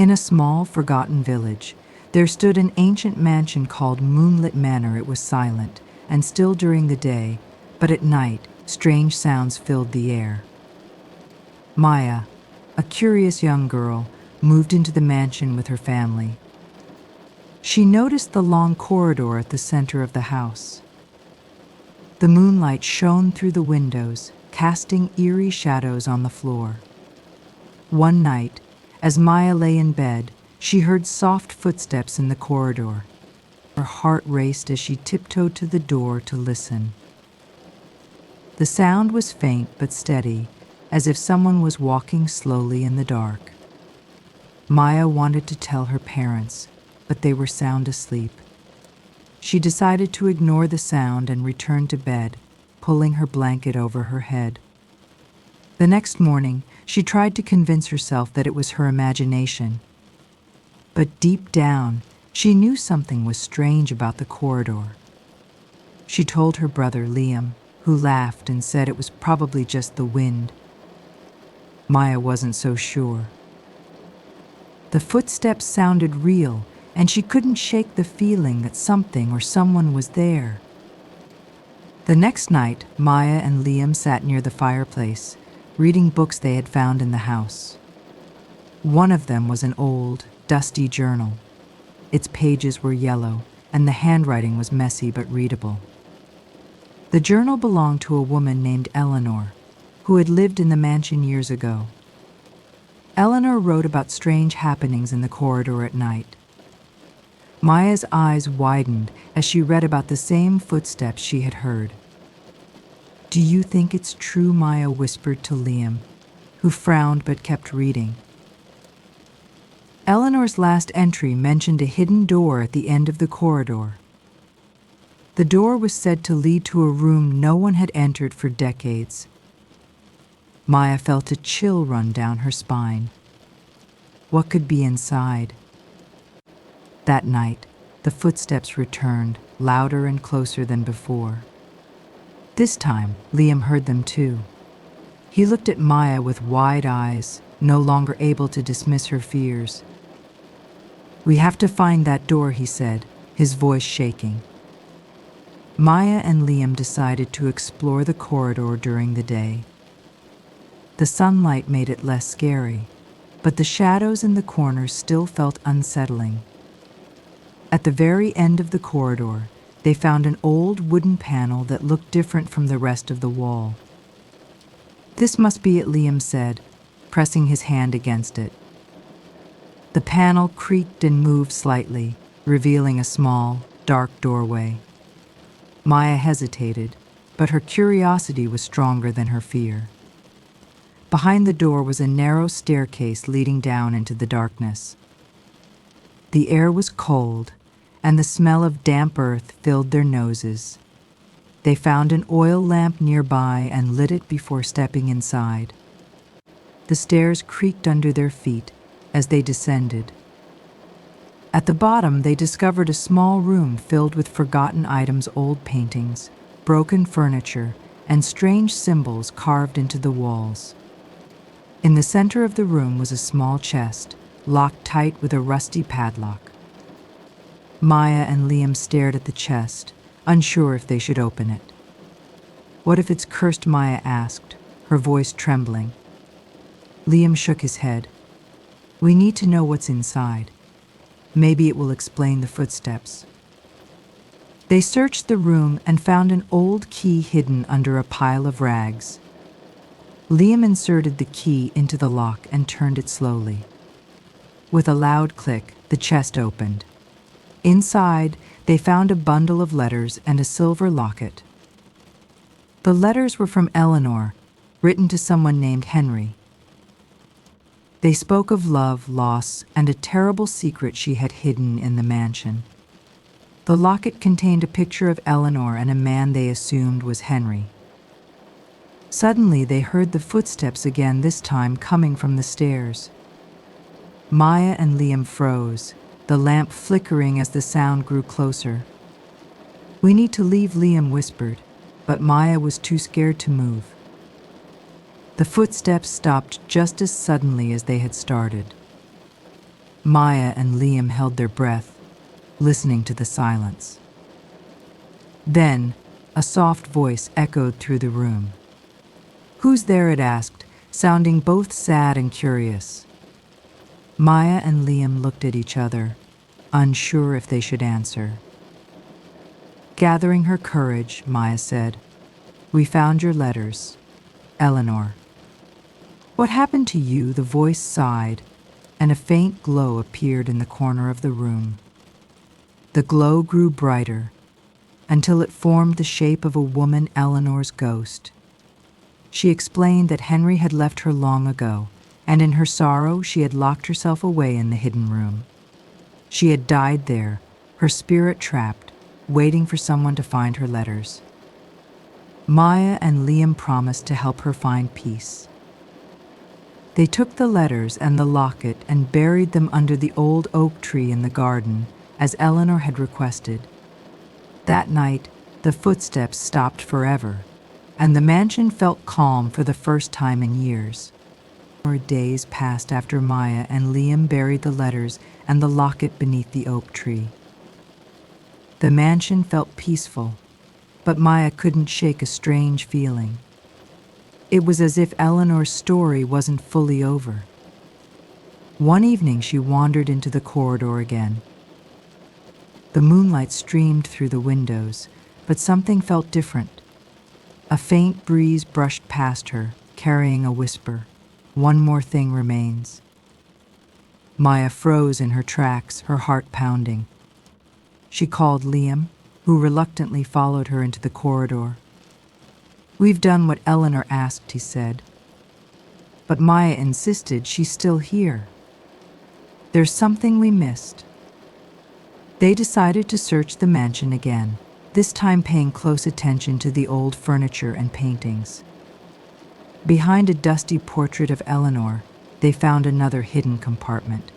In a small, forgotten village, there stood an ancient mansion called Moonlit Manor. It was silent and still during the day, but at night, strange sounds filled the air. Maya, a curious young girl, moved into the mansion with her family. She noticed the long corridor at the center of the house. The moonlight shone through the windows, casting eerie shadows on the floor. One night, as Maya lay in bed, she heard soft footsteps in the corridor. Her heart raced as she tiptoed to the door to listen. The sound was faint but steady, as if someone was walking slowly in the dark. Maya wanted to tell her parents, but they were sound asleep. She decided to ignore the sound and return to bed, pulling her blanket over her head. The next morning, she tried to convince herself that it was her imagination. But deep down, she knew something was strange about the corridor. She told her brother, Liam, who laughed and said it was probably just the wind. Maya wasn't so sure. The footsteps sounded real, and she couldn't shake the feeling that something or someone was there. The next night, Maya and Liam sat near the fireplace, reading books they had found in the house. One of them was an old, dusty journal. Its pages were yellow, and the handwriting was messy but readable. The journal belonged to a woman named Eleanor, who had lived in the mansion years ago. Eleanor wrote about strange happenings in the corridor at night. Maya's eyes widened as she read about the same footsteps she had heard. "Do you think it's true?" Maya whispered to Liam, who frowned but kept reading. Eleanor's last entry mentioned a hidden door at the end of the corridor. The door was said to lead to a room no one had entered for decades. Maya felt a chill run down her spine. What could be inside? That night, the footsteps returned, louder and closer than before. This time, Liam heard them too. He looked at Maya with wide eyes, no longer able to dismiss her fears. "We have to find that door," he said, his voice shaking. Maya and Liam decided to explore the corridor during the day. The sunlight made it less scary, but the shadows in the corners still felt unsettling. At the very end of the corridor, they found an old wooden panel that looked different from the rest of the wall. "This must be it," Liam said, pressing his hand against it. The panel creaked and moved slightly, revealing a small, dark doorway. Maya hesitated, but her curiosity was stronger than her fear. Behind the door was a narrow staircase leading down into the darkness. The air was cold, and the smell of damp earth filled their noses. They found an oil lamp nearby and lit it before stepping inside. The stairs creaked under their feet as they descended. At the bottom, they discovered a small room filled with forgotten items, old paintings, broken furniture, and strange symbols carved into the walls. In the center of the room was a small chest, locked tight with a rusty padlock. Maya and Liam stared at the chest, unsure if they should open it. "What if it's cursed?" Maya asked, her voice trembling. Liam shook his head. "We need to know what's inside. Maybe it will explain the footsteps." They searched the room and found an old key hidden under a pile of rags. Liam inserted the key into the lock and turned it slowly. With a loud click, the chest opened. Inside, they found a bundle of letters and a silver locket. The letters were from Eleanor, written to someone named Henry. They spoke of love, loss, and a terrible secret she had hidden in the mansion. The locket contained a picture of Eleanor and a man they assumed was Henry. Suddenly, they heard the footsteps again, this time coming from the stairs. Maya and Liam froze, the lamp flickering as the sound grew closer. "We need to leave," Liam whispered, but Maya was too scared to move. The footsteps stopped just as suddenly as they had started. Maya and Liam held their breath, listening to the silence. Then, a soft voice echoed through the room. "Who's there?" it asked, sounding both sad and curious. Maya and Liam looked at each other, unsure if they should answer. Gathering her courage, Maya said, "We found your letters. Eleanor." "What happened to you?" The voice sighed, and a faint glow appeared in the corner of the room. The glow grew brighter, until it formed the shape of a woman, Eleanor's ghost. She explained that Henry had left her long ago, and in her sorrow she had locked herself away in the hidden room. She had died there, her spirit trapped, waiting for someone to find her letters. Maya and Liam promised to help her find peace. They took the letters and the locket and buried them under the old oak tree in the garden, as Eleanor had requested. That night, the footsteps stopped forever, and the mansion felt calm for the first time in years. Days passed after Maya and Liam buried the letters and the locket beneath the oak tree. The mansion felt peaceful, but Maya couldn't shake a strange feeling. It was as if Eleanor's story wasn't fully over. One evening she wandered into the corridor again. The moonlight streamed through the windows, but something felt different. A faint breeze brushed past her, carrying a whisper. "One more thing remains." Maya froze in her tracks, her heart pounding. She called Liam, who reluctantly followed her into the corridor. "We've done what Eleanor asked," he said. But Maya insisted she's still here. "There's something we missed." They decided to search the mansion again, this time paying close attention to the old furniture and paintings. Behind a dusty portrait of Eleanor, they found another hidden compartment.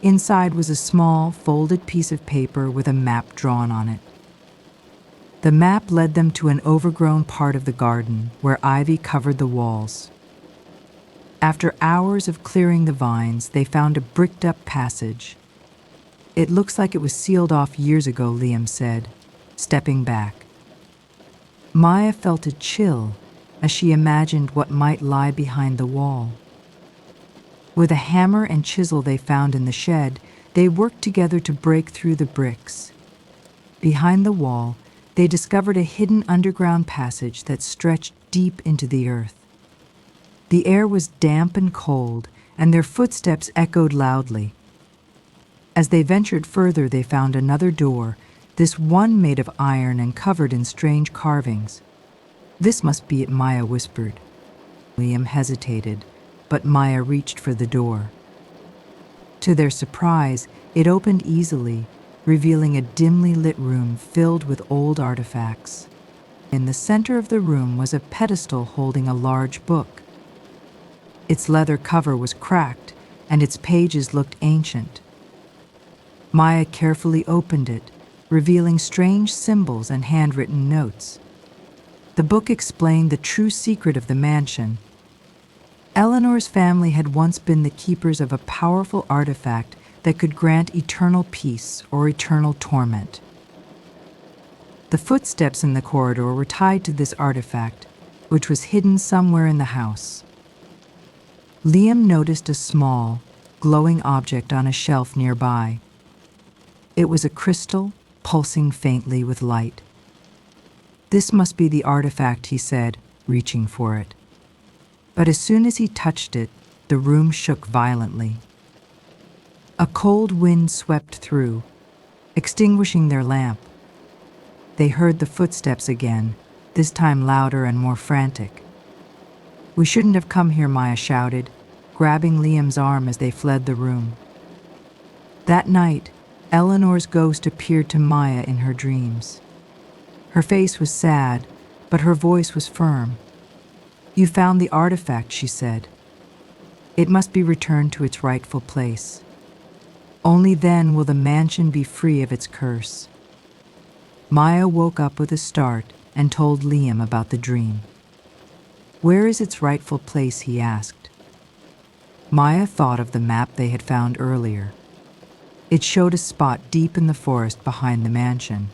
Inside was a small, folded piece of paper with a map drawn on it. The map led them to an overgrown part of the garden where ivy covered the walls. After hours of clearing the vines, they found a bricked-up passage. "It looks like it was sealed off years ago," Liam said, stepping back. Maya felt a chill as she imagined what might lie behind the wall. With a hammer and chisel they found in the shed, they worked together to break through the bricks. Behind the wall, they discovered a hidden underground passage that stretched deep into the earth. The air was damp and cold, and their footsteps echoed loudly. As they ventured further, they found another door, this one made of iron and covered in strange carvings. "This must be it," Maya whispered. Liam hesitated, but Maya reached for the door. To their surprise, it opened easily, revealing a dimly lit room filled with old artifacts. In the center of the room was a pedestal holding a large book. Its leather cover was cracked, and its pages looked ancient. Maya carefully opened it, revealing strange symbols and handwritten notes. The book explained the true secret of the mansion. Eleanor's family had once been the keepers of a powerful artifact that could grant eternal peace or eternal torment. The footsteps in the corridor were tied to this artifact, which was hidden somewhere in the house. Liam noticed a small, glowing object on a shelf nearby. It was a crystal, pulsing faintly with light. "This must be the artifact," he said, reaching for it. But as soon as he touched it, the room shook violently. A cold wind swept through, extinguishing their lamp. They heard the footsteps again, this time louder and more frantic. "We shouldn't have come here," Maya shouted, grabbing Liam's arm as they fled the room. That night, Eleanor's ghost appeared to Maya in her dreams. Her face was sad, but her voice was firm. "You found the artifact," she said. "It must be returned to its rightful place. Only then will the mansion be free of its curse." Maya woke up with a start and told Liam about the dream. "Where is its rightful place?" he asked. Maya thought of the map they had found earlier. It showed a spot deep in the forest behind the mansion.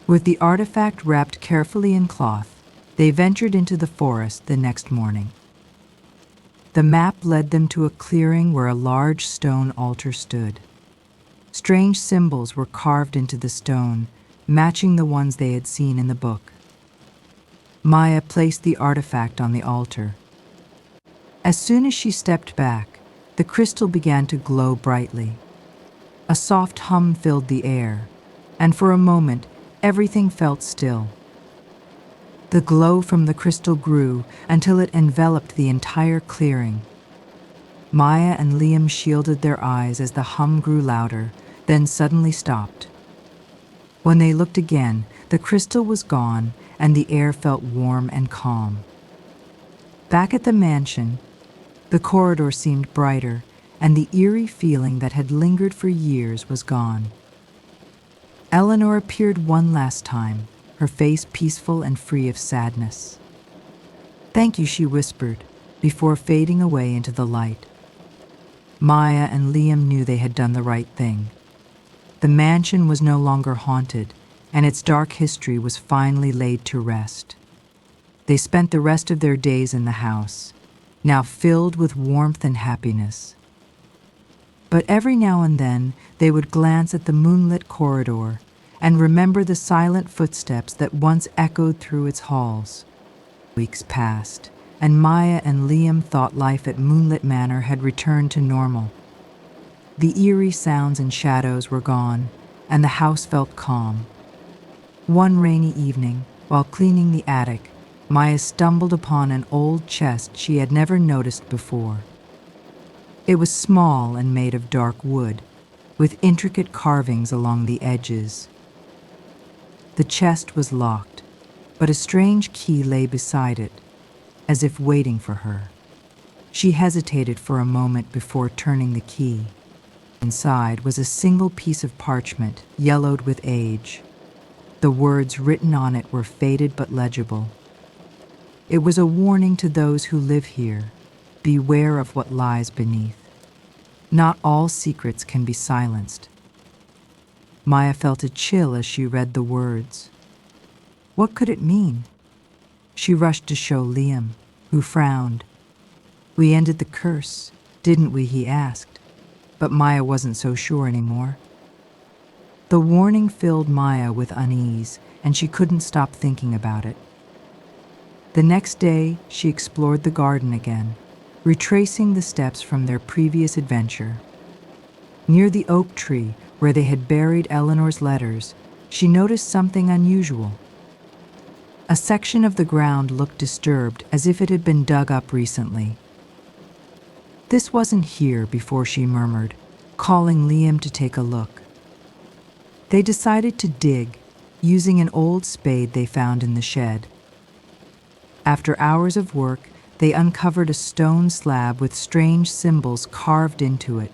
With the artifact wrapped carefully in cloth, they ventured into the forest the next morning. The map led them to a clearing where a large stone altar stood. Strange symbols were carved into the stone, matching the ones they had seen in the book. Maya placed the artifact on the altar. As soon as she stepped back, the crystal began to glow brightly. A soft hum filled the air, and for a moment, everything felt still. The glow from the crystal grew until it enveloped the entire clearing. Maya and Liam shielded their eyes as the hum grew louder, then suddenly stopped. When they looked again, the crystal was gone and the air felt warm and calm. Back at the mansion, the corridor seemed brighter, and the eerie feeling that had lingered for years was gone. Eleanor appeared one last time, her face peaceful and free of sadness. "Thank you," she whispered, before fading away into the light. Maya and Liam knew they had done the right thing. The mansion was no longer haunted, and its dark history was finally laid to rest. They spent the rest of their days in the house, now filled with warmth and happiness. But every now and then they would glance at the moonlit corridor and remember the silent footsteps that once echoed through its halls. Weeks passed, and Maya and Liam thought life at Moonlit Manor had returned to normal. The eerie sounds and shadows were gone, and the house felt calm. One rainy evening, while cleaning the attic, Maya stumbled upon an old chest she had never noticed before. It was small and made of dark wood, with intricate carvings along the edges. The chest was locked, but a strange key lay beside it, as if waiting for her. She hesitated for a moment before turning the key. Inside was a single piece of parchment, yellowed with age. The words written on it were faded but legible. It was a warning to those who live here: beware of what lies beneath. Not all secrets can be silenced. Maya felt a chill as she read the words. What could it mean? She rushed to show Liam, who frowned. "We ended the curse, didn't we?" he asked. But Maya wasn't so sure anymore. The warning filled Maya with unease, and she couldn't stop thinking about it. The next day, she explored the garden again, retracing the steps from their previous adventure. Near the oak tree, where they had buried Eleanor's letters, she noticed something unusual. A section of the ground looked disturbed, as if it had been dug up recently. "This wasn't here before," she murmured, calling Liam to take a look. They decided to dig, using an old spade they found in the shed. After hours of work, they uncovered a stone slab with strange symbols carved into it.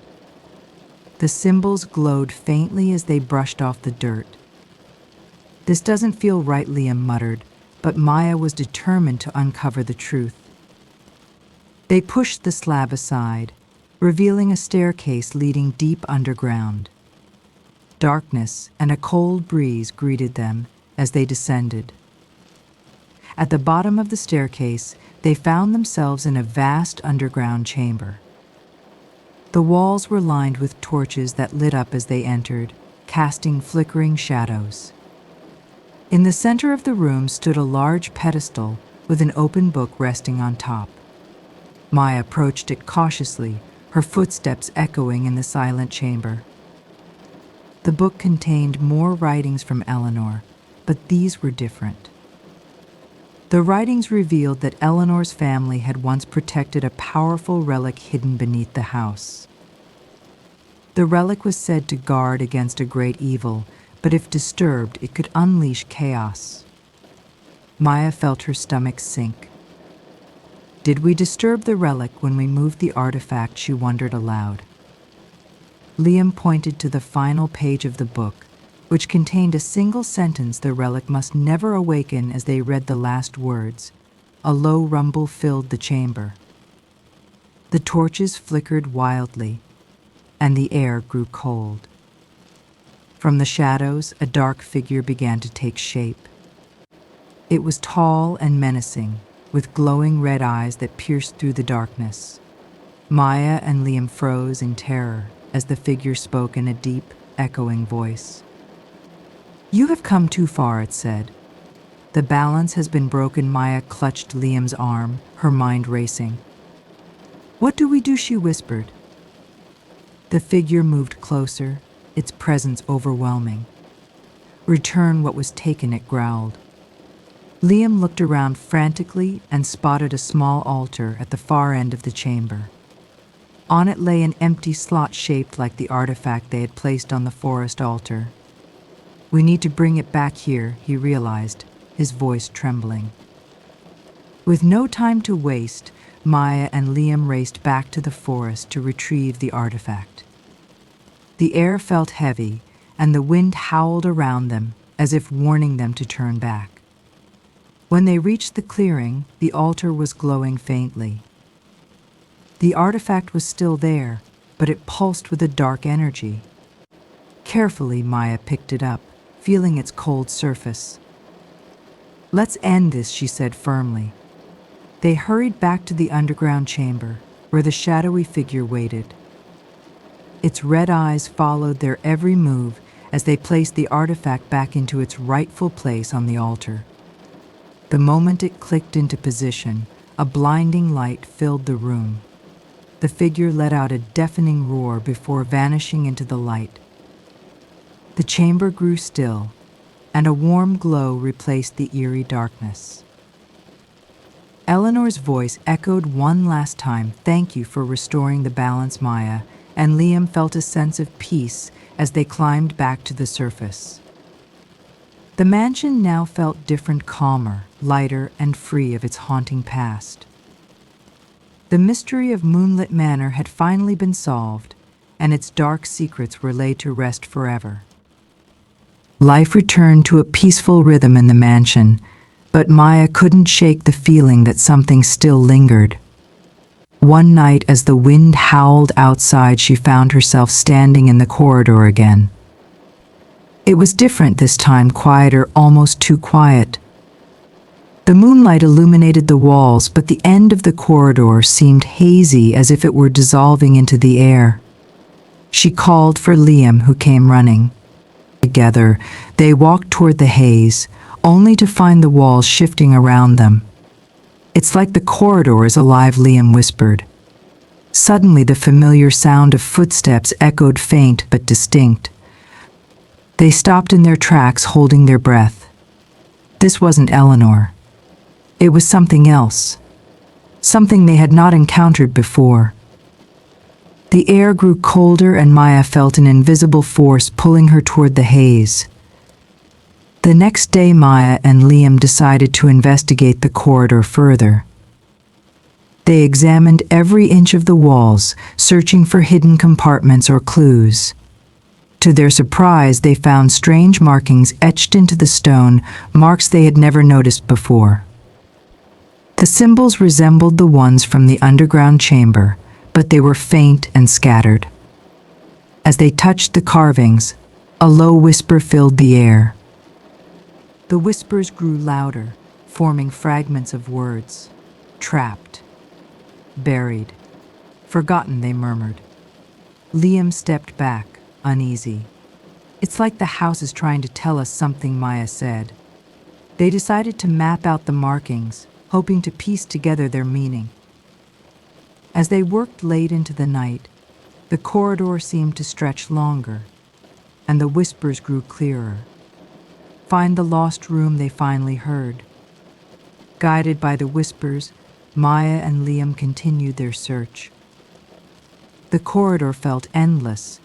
The symbols glowed faintly as they brushed off the dirt. "This doesn't feel right," Liam muttered, but Maya was determined to uncover the truth. They pushed the slab aside, revealing a staircase leading deep underground. Darkness and a cold breeze greeted them as they descended. At the bottom of the staircase, they found themselves in a vast underground chamber. The walls were lined with torches that lit up as they entered, casting flickering shadows. In the center of the room stood a large pedestal with an open book resting on top. Maya approached it cautiously, her footsteps echoing in the silent chamber. The book contained more writings from Eleanor, but these were different. The writings revealed that Eleanor's family had once protected a powerful relic hidden beneath the house. The relic was said to guard against a great evil, but if disturbed, it could unleash chaos. Maya felt her stomach sink. Did we disturb the relic when we moved the artifact? She wondered aloud. Liam pointed to the final page of the book, which contained a single sentence the relic must never awaken. As they read the last words, a low rumble filled the chamber. The torches flickered wildly, and the air grew cold. From the shadows, a dark figure began to take shape. It was tall and menacing, with glowing red eyes that pierced through the darkness. Maya and Liam froze in terror as the figure spoke in a deep, echoing voice. "You have come too far," it said. "The balance has been broken." Maya clutched Liam's arm, her mind racing. "What do we do?" she whispered. The figure moved closer, its presence overwhelming. "Return what was taken," it growled. Liam looked around frantically and spotted a small altar at the far end of the chamber. On it lay an empty slot shaped like the artifact they had placed on the forest altar. "We need to bring it back here," he realized, his voice trembling. With no time to waste, Maya and Liam raced back to the forest to retrieve the artifact. The air felt heavy, and the wind howled around them as if warning them to turn back. When they reached the clearing, the altar was glowing faintly. The artifact was still there, but it pulsed with a dark energy. Carefully, Maya picked it up, feeling its cold surface. "Let's end this," she said firmly. They hurried back to the underground chamber, where the shadowy figure waited. Its red eyes followed their every move as they placed the artifact back into its rightful place on the altar. The moment it clicked into position, a blinding light filled the room. The figure let out a deafening roar before vanishing into the light. The chamber grew still, and a warm glow replaced the eerie darkness. Eleanor's voice echoed one last time, "Thank you for restoring the balance, Maya," and Liam felt a sense of peace as they climbed back to the surface. The mansion now felt different, calmer, lighter, and free of its haunting past. The mystery of Moonlit Manor had finally been solved, and its dark secrets were laid to rest forever. Life returned to a peaceful rhythm in the mansion, but Maya couldn't shake the feeling that something still lingered. One night, as the wind howled outside, she found herself standing in the corridor again. It was different this time, quieter, almost too quiet. The moonlight illuminated the walls, but the end of the corridor seemed hazy, as if it were dissolving into the air. She called for Liam, who came running. Together, they walked toward the haze, only to find the walls shifting around them. "It's like the corridor is alive," Liam whispered. Suddenly, the familiar sound of footsteps echoed, faint but distinct. They stopped in their tracks, holding their breath. This wasn't Eleanor. It was something else, something they had not encountered before. The air grew colder, and Maya felt an invisible force pulling her toward the haze. The next day, Maya and Liam decided to investigate the corridor further. They examined every inch of the walls, searching for hidden compartments or clues. To their surprise, they found strange markings etched into the stone, marks they had never noticed before. The symbols resembled the ones from the underground chamber, but they were faint and scattered. As they touched the carvings, a low whisper filled the air. The whispers grew louder, forming fragments of words. "Trapped. Buried. Forgotten," they murmured. Liam stepped back, uneasy. "It's like the house is trying to tell us something," Maya said. They decided to map out the markings, hoping to piece together their meaning. As they worked late into the night, the corridor seemed to stretch longer, and the whispers grew clearer. "Find the lost room," they finally heard. Guided by the whispers, Maya and Liam continued their search. The corridor felt endless,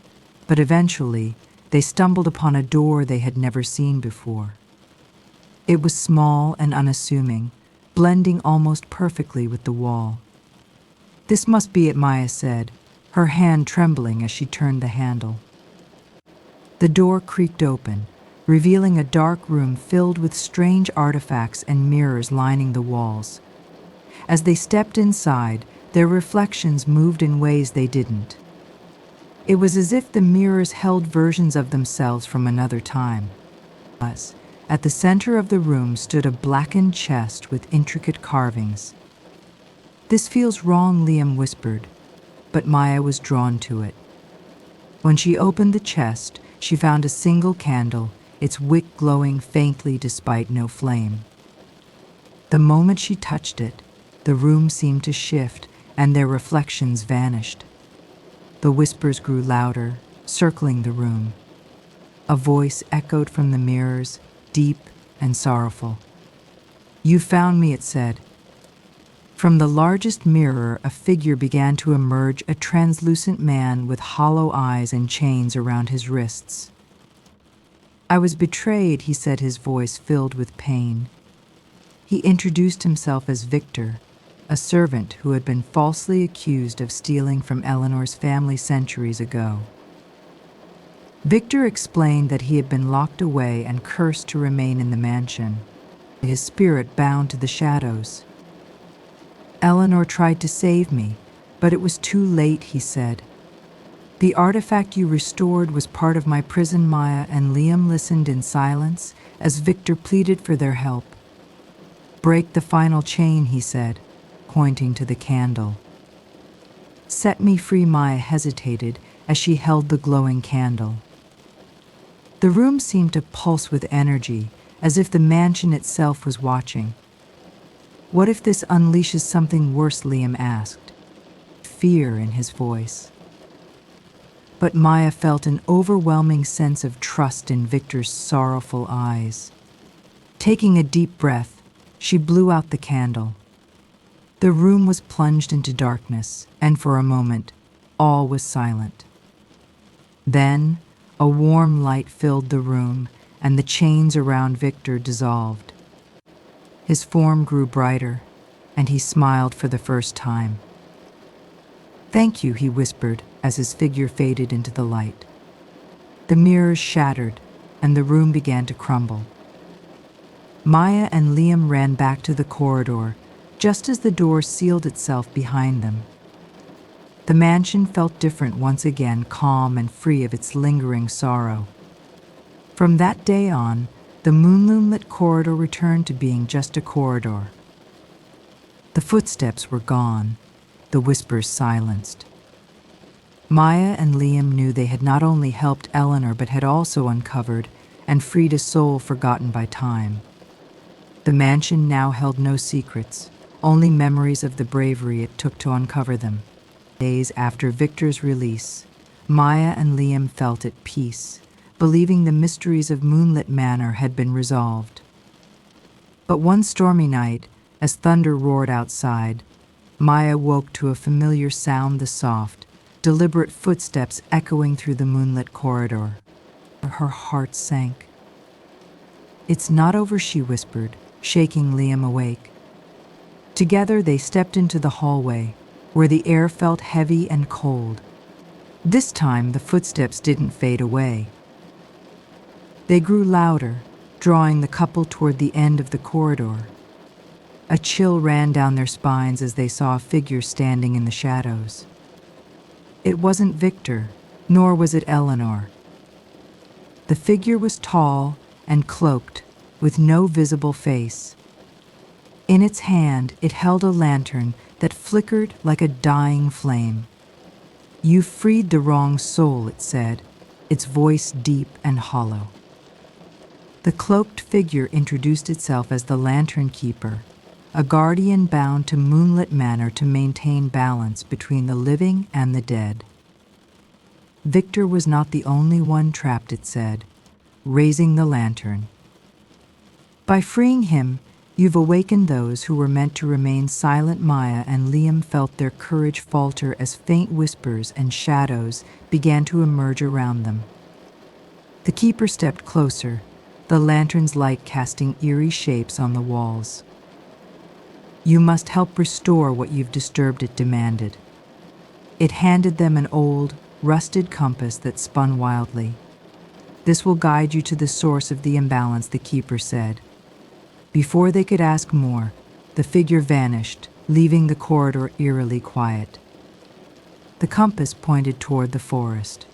but eventually they stumbled upon a door they had never seen before. It was small and unassuming, blending almost perfectly with the wall. "This must be it," Maya said, her hand trembling as she turned the handle. The door creaked open, revealing a dark room filled with strange artifacts and mirrors lining the walls. As they stepped inside, Their reflections moved in ways they didn't. It was as if the mirrors held versions of themselves from another time. At the center of the room stood a blackened chest with intricate carvings. "This feels wrong," Liam whispered, but Maya was drawn to it. When she opened the chest, she found a single candle, its wick glowing faintly despite no flame. The moment she touched it, the room seemed to shift and their reflections vanished. The whispers grew louder, circling the room. A voice echoed from the mirrors, deep and sorrowful. "You found me," it said. From the largest mirror, a figure began to emerge, a translucent man with hollow eyes and chains around his wrists. "I was betrayed," he said, his voice filled with pain. He introduced himself as Victor, a servant who had been falsely accused of stealing from Eleanor's family centuries ago. Victor explained that he had been locked away and cursed to remain in the mansion, his spirit bound to the shadows. "Eleanor tried to save me, but it was too late," he said. "The artifact you restored was part of my prison." Maya and Liam listened in silence as Victor pleaded for their help. "Break the final chain," he said, pointing to the candle. "Set me free." Maya hesitated as she held the glowing candle. The room seemed to pulse with energy, as if the mansion itself was watching. "What if this unleashes something worse?" Liam asked, fear in his voice. But Maya felt an overwhelming sense of trust in Victor's sorrowful eyes. Taking a deep breath, she blew out the candle. The room was plunged into darkness, and for a moment, all was silent. Then, a warm light filled the room, and the chains around Victor dissolved. His form grew brighter, and he smiled for the first time. "Thank you," he whispered as his figure faded into the light. The mirrors shattered, and the room began to crumble. Maya and Liam ran back to the corridor, just as the door sealed itself behind them. The mansion felt different once again, calm and free of its lingering sorrow. From that day on, the moonlit corridor returned to being just a corridor. The footsteps were gone, the whispers silenced. Maya and Liam knew they had not only helped Eleanor but had also uncovered and freed a soul forgotten by time. The mansion now held no secrets, only memories of the bravery it took to uncover them. Days after Victor's release, Maya and Liam felt at peace, believing the mysteries of Moonlit Manor had been resolved. But one stormy night, as thunder roared outside, Maya woke to a familiar sound, the soft, deliberate footsteps echoing through the moonlit corridor. Her heart sank. "It's not over," she whispered, shaking Liam awake. Together they stepped into the hallway, where the air felt heavy and cold. This time the footsteps didn't fade away. They grew louder, drawing the couple toward the end of the corridor. A chill ran down their spines as they saw a figure standing in the shadows. It wasn't Victor, nor was it Eleanor. The figure was tall and cloaked, with no visible face. In its hand, it held a lantern that flickered like a dying flame. "You freed the wrong soul," it said, its voice deep and hollow. The cloaked figure introduced itself as the Lantern Keeper, a guardian bound to Moonlit Manor to maintain balance between the living and the dead. Victor was not the only one trapped, it said, raising the lantern. "By freeing him, you've awakened those who were meant to remain silent." Maya and Liam felt their courage falter as faint whispers and shadows began to emerge around them. The keeper stepped closer, the lantern's light casting eerie shapes on the walls. "You must help restore what you've disturbed," it demanded. It handed them an old, rusted compass that spun wildly. "This will guide you to the source of the imbalance," the keeper said. Before they could ask more, the figure vanished, leaving the corridor eerily quiet. The compass pointed toward the forest.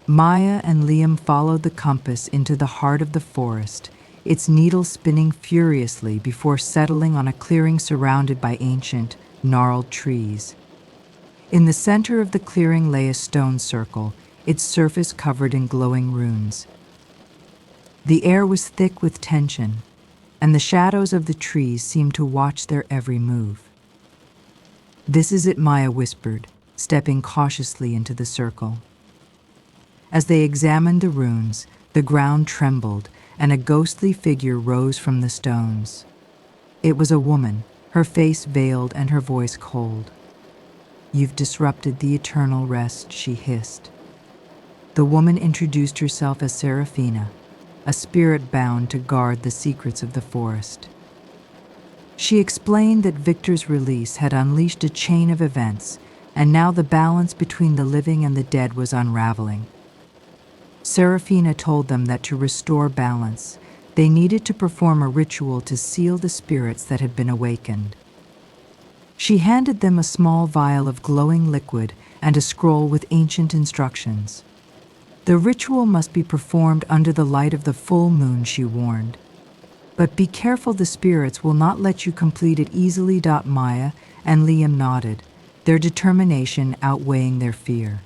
Maya and Liam followed the compass into the heart of the forest, its needle spinning furiously before settling on a clearing surrounded by ancient, gnarled trees. In the center of the clearing lay a stone circle, its surface covered in glowing runes. The air was thick with tension, and the shadows of the trees seemed to watch their every move. "This is it," Maya whispered, stepping cautiously into the circle. As they examined the runes, the ground trembled, and a ghostly figure rose from the stones. It was a woman, her face veiled and her voice cold. "You've disrupted the eternal rest," she hissed. The woman introduced herself as Seraphina, a spirit bound to guard the secrets of the forest. She explained that Victor's release had unleashed a chain of events, and now the balance between the living and the dead was unraveling. Seraphina told them that to restore balance, they needed to perform a ritual to seal the spirits that had been awakened. She handed them a small vial of glowing liquid and a scroll with ancient instructions. The ritual must be performed under the light of the full moon, she warned. "But be careful, the spirits will not let you complete it easily." Maya and Liam nodded, their determination outweighing their fear.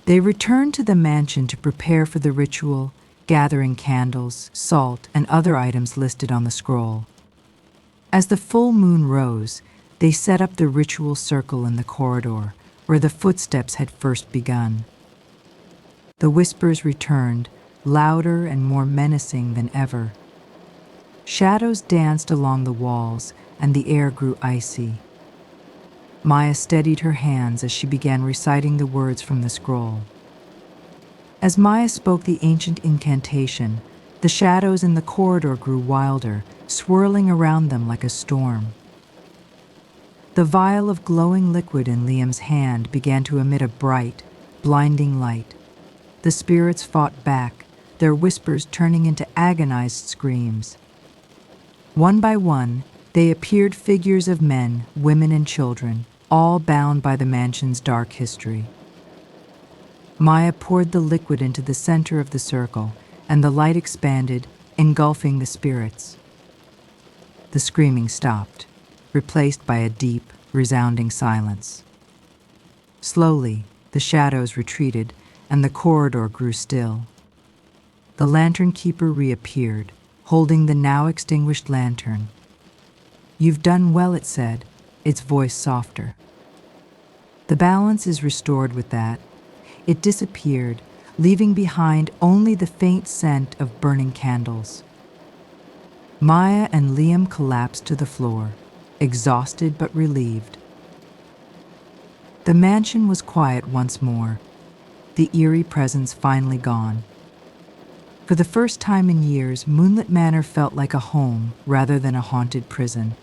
They returned to the mansion to prepare for the ritual, gathering candles, salt, and other items listed on the scroll. As the full moon rose, they set up the ritual circle in the corridor, where the footsteps had first begun. The whispers returned, louder and more menacing than ever. Shadows danced along the walls, and the air grew icy. Maya steadied her hands as she began reciting the words from the scroll. As Maya spoke the ancient incantation, the shadows in the corridor grew wilder, swirling around them like a storm. The vial of glowing liquid in Liam's hand began to emit a bright, blinding light. The spirits fought back, their whispers turning into agonized screams. One by one, they appeared figures of men, women, and children, all bound by the mansion's dark history. Maya poured the liquid into the center of the circle, and the light expanded, engulfing the spirits. The screaming stopped, replaced by a deep, resounding silence. Slowly, the shadows retreated, and the corridor grew still. The lantern keeper reappeared, holding the now extinguished lantern. "You've done well," it said, its voice softer. "The balance is restored with that." It disappeared, leaving behind only the faint scent of burning candles. Maya and Liam collapsed to the floor, exhausted but relieved. The mansion was quiet once more, the eerie presence finally gone. For the first time in years, Moonlit Manor felt like a home rather than a haunted prison.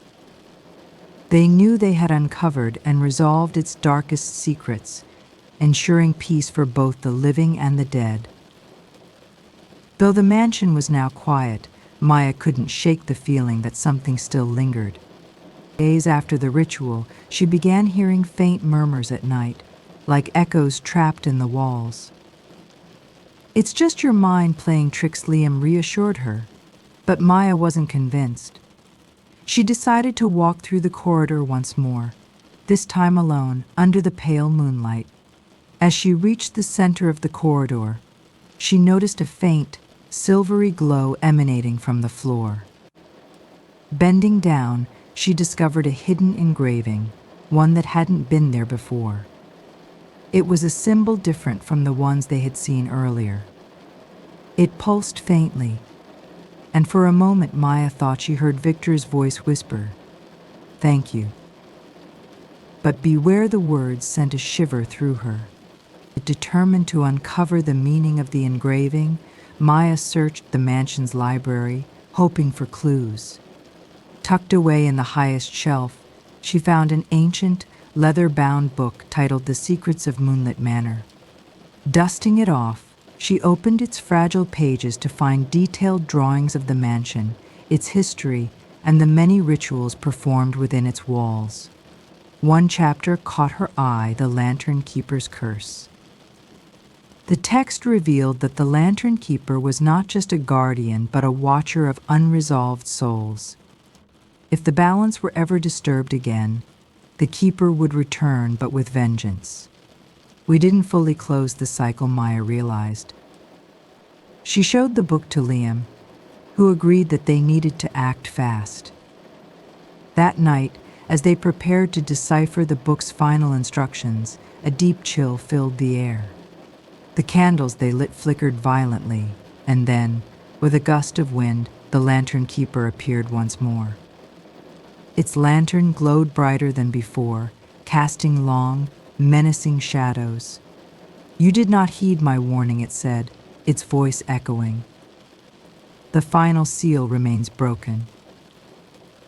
They knew they had uncovered and resolved its darkest secrets, ensuring peace for both the living and the dead. Though the mansion was now quiet, Maya couldn't shake the feeling that something still lingered. Days after the ritual, she began hearing faint murmurs at night, like echoes trapped in the walls. "It's just your mind playing tricks," Liam reassured her, but Maya wasn't convinced. She decided to walk through the corridor once more, this time alone, under the pale moonlight. As she reached the center of the corridor, she noticed a faint, silvery glow emanating from the floor. Bending down, she discovered a hidden engraving, one that hadn't been there before. It was a symbol different from the ones they had seen earlier. It pulsed faintly, and for a moment Maya thought she heard Victor's voice whisper, "Thank you." But beware, the words sent a shiver through her. Determined to uncover the meaning of the engraving, Maya searched the mansion's library, hoping for clues. Tucked away in the highest shelf, she found an ancient, leather-bound book titled The Secrets of Moonlit Manor. Dusting it off, she opened its fragile pages to find detailed drawings of the mansion, its history, and the many rituals performed within its walls. One chapter caught her eye, the Lantern Keeper's Curse. The text revealed that the Lantern Keeper was not just a guardian, but a watcher of unresolved souls. If the balance were ever disturbed again, the Keeper would return, but with vengeance. We didn't fully close the cycle, Maya realized. She showed the book to Liam, who agreed that they needed to act fast. That night, as they prepared to decipher the book's final instructions, a deep chill filled the air. The candles they lit flickered violently, and then, with a gust of wind, the Lantern Keeper appeared once more. Its lantern glowed brighter than before, casting long, menacing shadows. "You did not heed my warning," it said, its voice echoing. The final seal remains broken.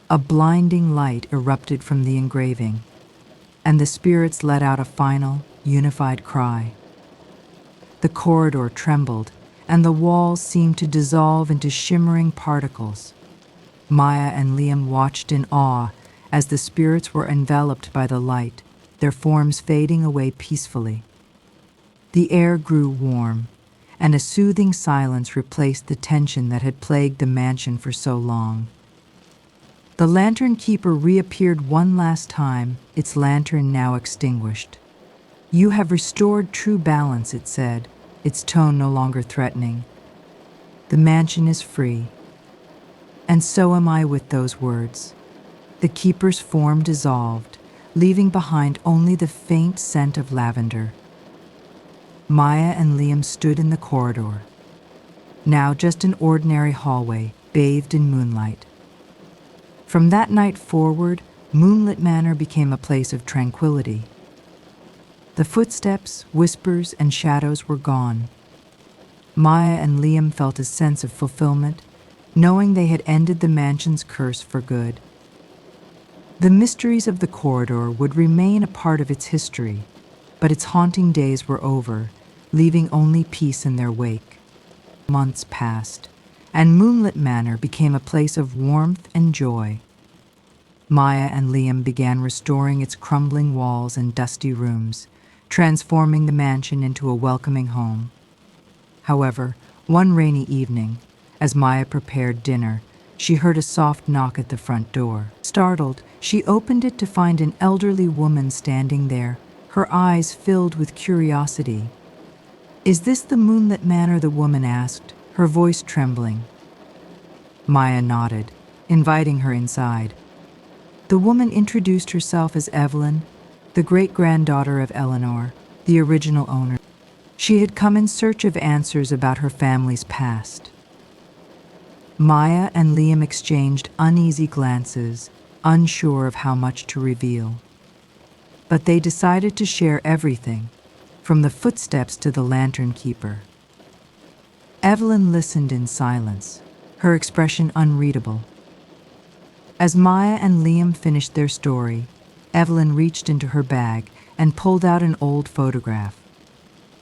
A blinding light erupted from the engraving, and the spirits let out a final, unified cry. The corridor trembled, and the walls seemed to dissolve into shimmering particles. Maya and Liam watched in awe as the spirits were enveloped by the light, their forms fading away peacefully. The air grew warm, and a soothing silence replaced the tension that had plagued the mansion for so long. The Lantern Keeper reappeared one last time, its lantern now extinguished. "You have restored true balance," it said, its tone no longer threatening. "The mansion is free." And so am I with those words. The Keeper's form dissolved, leaving behind only the faint scent of lavender. Maya and Liam stood in the corridor, now just an ordinary hallway, bathed in moonlight. From that night forward, Moonlit Manor became a place of tranquility. The footsteps, whispers, and shadows were gone. Maya and Liam felt a sense of fulfillment, knowing they had ended the mansion's curse for good. The mysteries of the corridor would remain a part of its history, but its haunting days were over, leaving only peace in their wake. Months passed, and Moonlit Manor became a place of warmth and joy. Maya and Liam began restoring its crumbling walls and dusty rooms, transforming the mansion into a welcoming home. However, one rainy evening, as Maya prepared dinner, she heard a soft knock at the front door. Startled, she opened it to find an elderly woman standing there, her eyes filled with curiosity. "Is this the Moonlit Manor?" the woman asked, her voice trembling. Maya nodded, inviting her inside. The woman introduced herself as Evelyn, the great-granddaughter of Eleanor, the original owner. She had come in search of answers about her family's past. Maya and Liam exchanged uneasy glances, unsure of how much to reveal. But they decided to share everything, from the footsteps to the Lantern Keeper. Evelyn listened in silence, her expression unreadable. As Maya and Liam finished their story, Evelyn reached into her bag and pulled out an old photograph.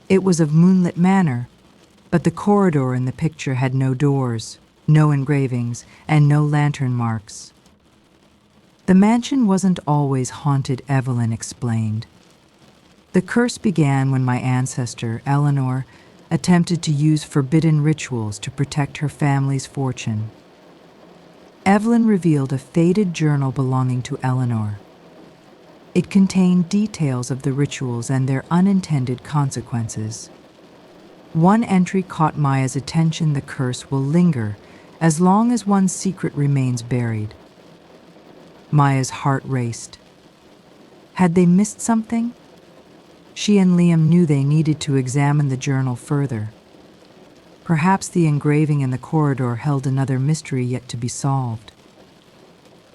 It was of Moonlit Manor, but the corridor in the picture had no doors, no engravings, and no lantern marks. The mansion wasn't always haunted, Evelyn explained. The curse began when my ancestor, Eleanor, attempted to use forbidden rituals to protect her family's fortune. Evelyn revealed a faded journal belonging to Eleanor. It contained details of the rituals and their unintended consequences. One entry caught Maya's attention: the curse will linger as long as one's secret remains buried. Maya's heart raced. Had they missed something? She and Liam knew they needed to examine the journal further. Perhaps the engraving in the corridor held another mystery yet to be solved.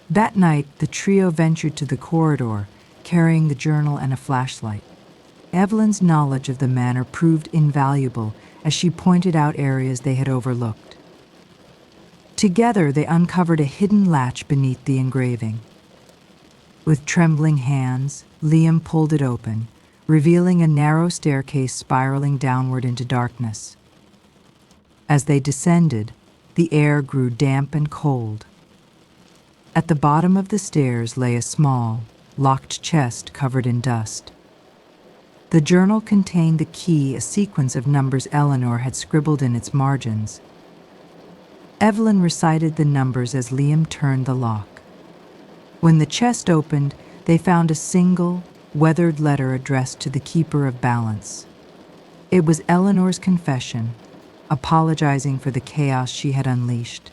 That night, the trio ventured to the corridor, carrying the journal and a flashlight. Evelyn's knowledge of the manor proved invaluable as she pointed out areas they had overlooked. Together, they uncovered a hidden latch beneath the engraving. With trembling hands, Liam pulled it open, revealing a narrow staircase spiraling downward into darkness. As they descended, the air grew damp and cold. At the bottom of the stairs lay a small, locked chest covered in dust. The journal contained the key, a sequence of numbers Eleanor had scribbled in its margins. Evelyn recited the numbers as Liam turned the lock. When the chest opened, they found a single, weathered letter addressed to the Keeper of Balance. It was Eleanor's confession, apologizing for the chaos she had unleashed.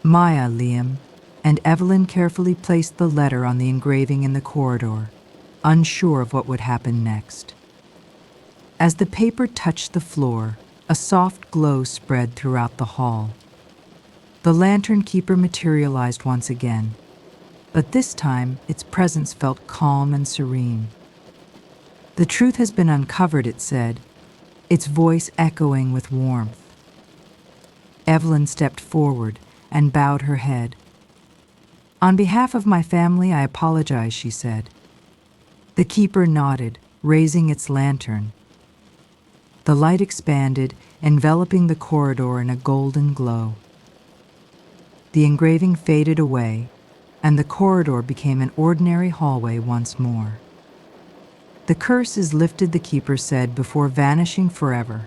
Maya, Liam, and Evelyn carefully placed the letter on the engraving in the corridor, unsure of what would happen next. As the paper touched the floor, a soft glow spread throughout the hall. The lantern keeper materialized once again, but this time its presence felt calm and serene. "The truth has been uncovered," it said, its voice echoing with warmth. Evelyn stepped forward and bowed her head. "On behalf of my family, I apologize," she said. The keeper nodded, raising its lantern. The light expanded, enveloping the corridor in a golden glow. The engraving faded away, and the corridor became an ordinary hallway once more. "The curse is lifted," the keeper said, before vanishing forever.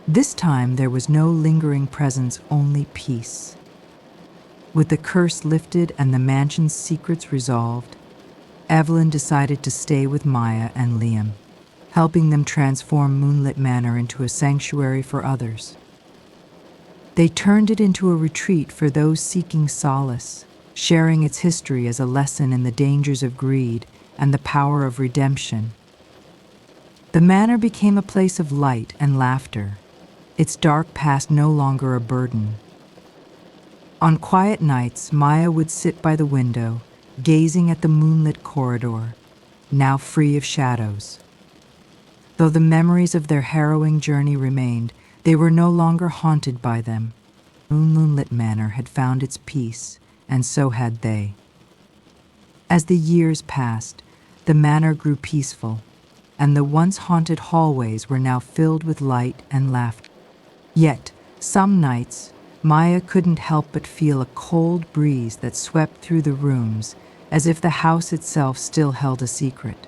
This time there was no lingering presence, only peace. With the curse lifted and the mansion's secrets resolved, Evelyn decided to stay with Maya and Liam, helping them transform Moonlit Manor into a sanctuary for others. They turned it into a retreat for those seeking solace, sharing its history as a lesson in the dangers of greed and the power of redemption. The manor became a place of light and laughter, its dark past no longer a burden. On quiet nights, Maya would sit by the window, gazing at the moonlit corridor, now free of shadows. Though the memories of their harrowing journey remained, they were no longer haunted by them. Moonlit Manor had found its peace, and so had they. As the years passed, the manor grew peaceful, and the once haunted hallways were now filled with light and laughter. Yet, some nights, Maya couldn't help but feel a cold breeze that swept through the rooms, as if the house itself still held a secret.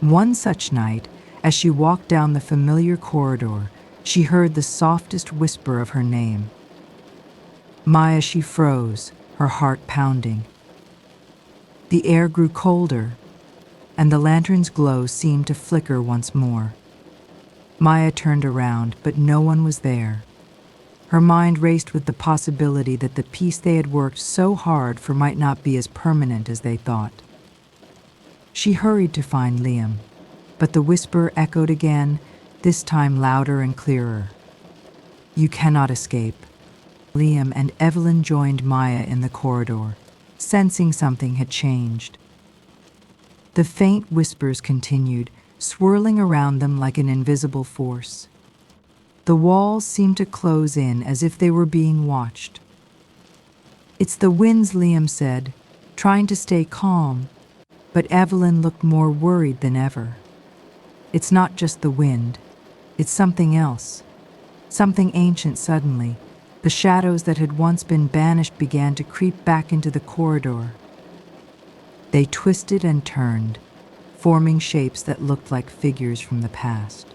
One such night, as she walked down the familiar corridor, she heard the softest whisper of her name. Maya, she froze, her heart pounding. The air grew colder, and the lantern's glow seemed to flicker once more. Maya turned around, but no one was there. Her mind raced with the possibility that the peace they had worked so hard for might not be as permanent as they thought. She hurried to find Liam, but the whisper echoed again, this time louder and clearer. "You cannot escape." Liam and Evelyn joined Maya in the corridor, sensing something had changed. The faint whispers continued, swirling around them like an invisible force. The walls seemed to close in as if they were being watched. "It's the winds," Liam said, trying to stay calm, but Evelyn looked more worried than ever. "It's not just the wind, it's something else, something ancient." Suddenly, the shadows that had once been banished began to creep back into the corridor. They twisted and turned, forming shapes that looked like figures from the past.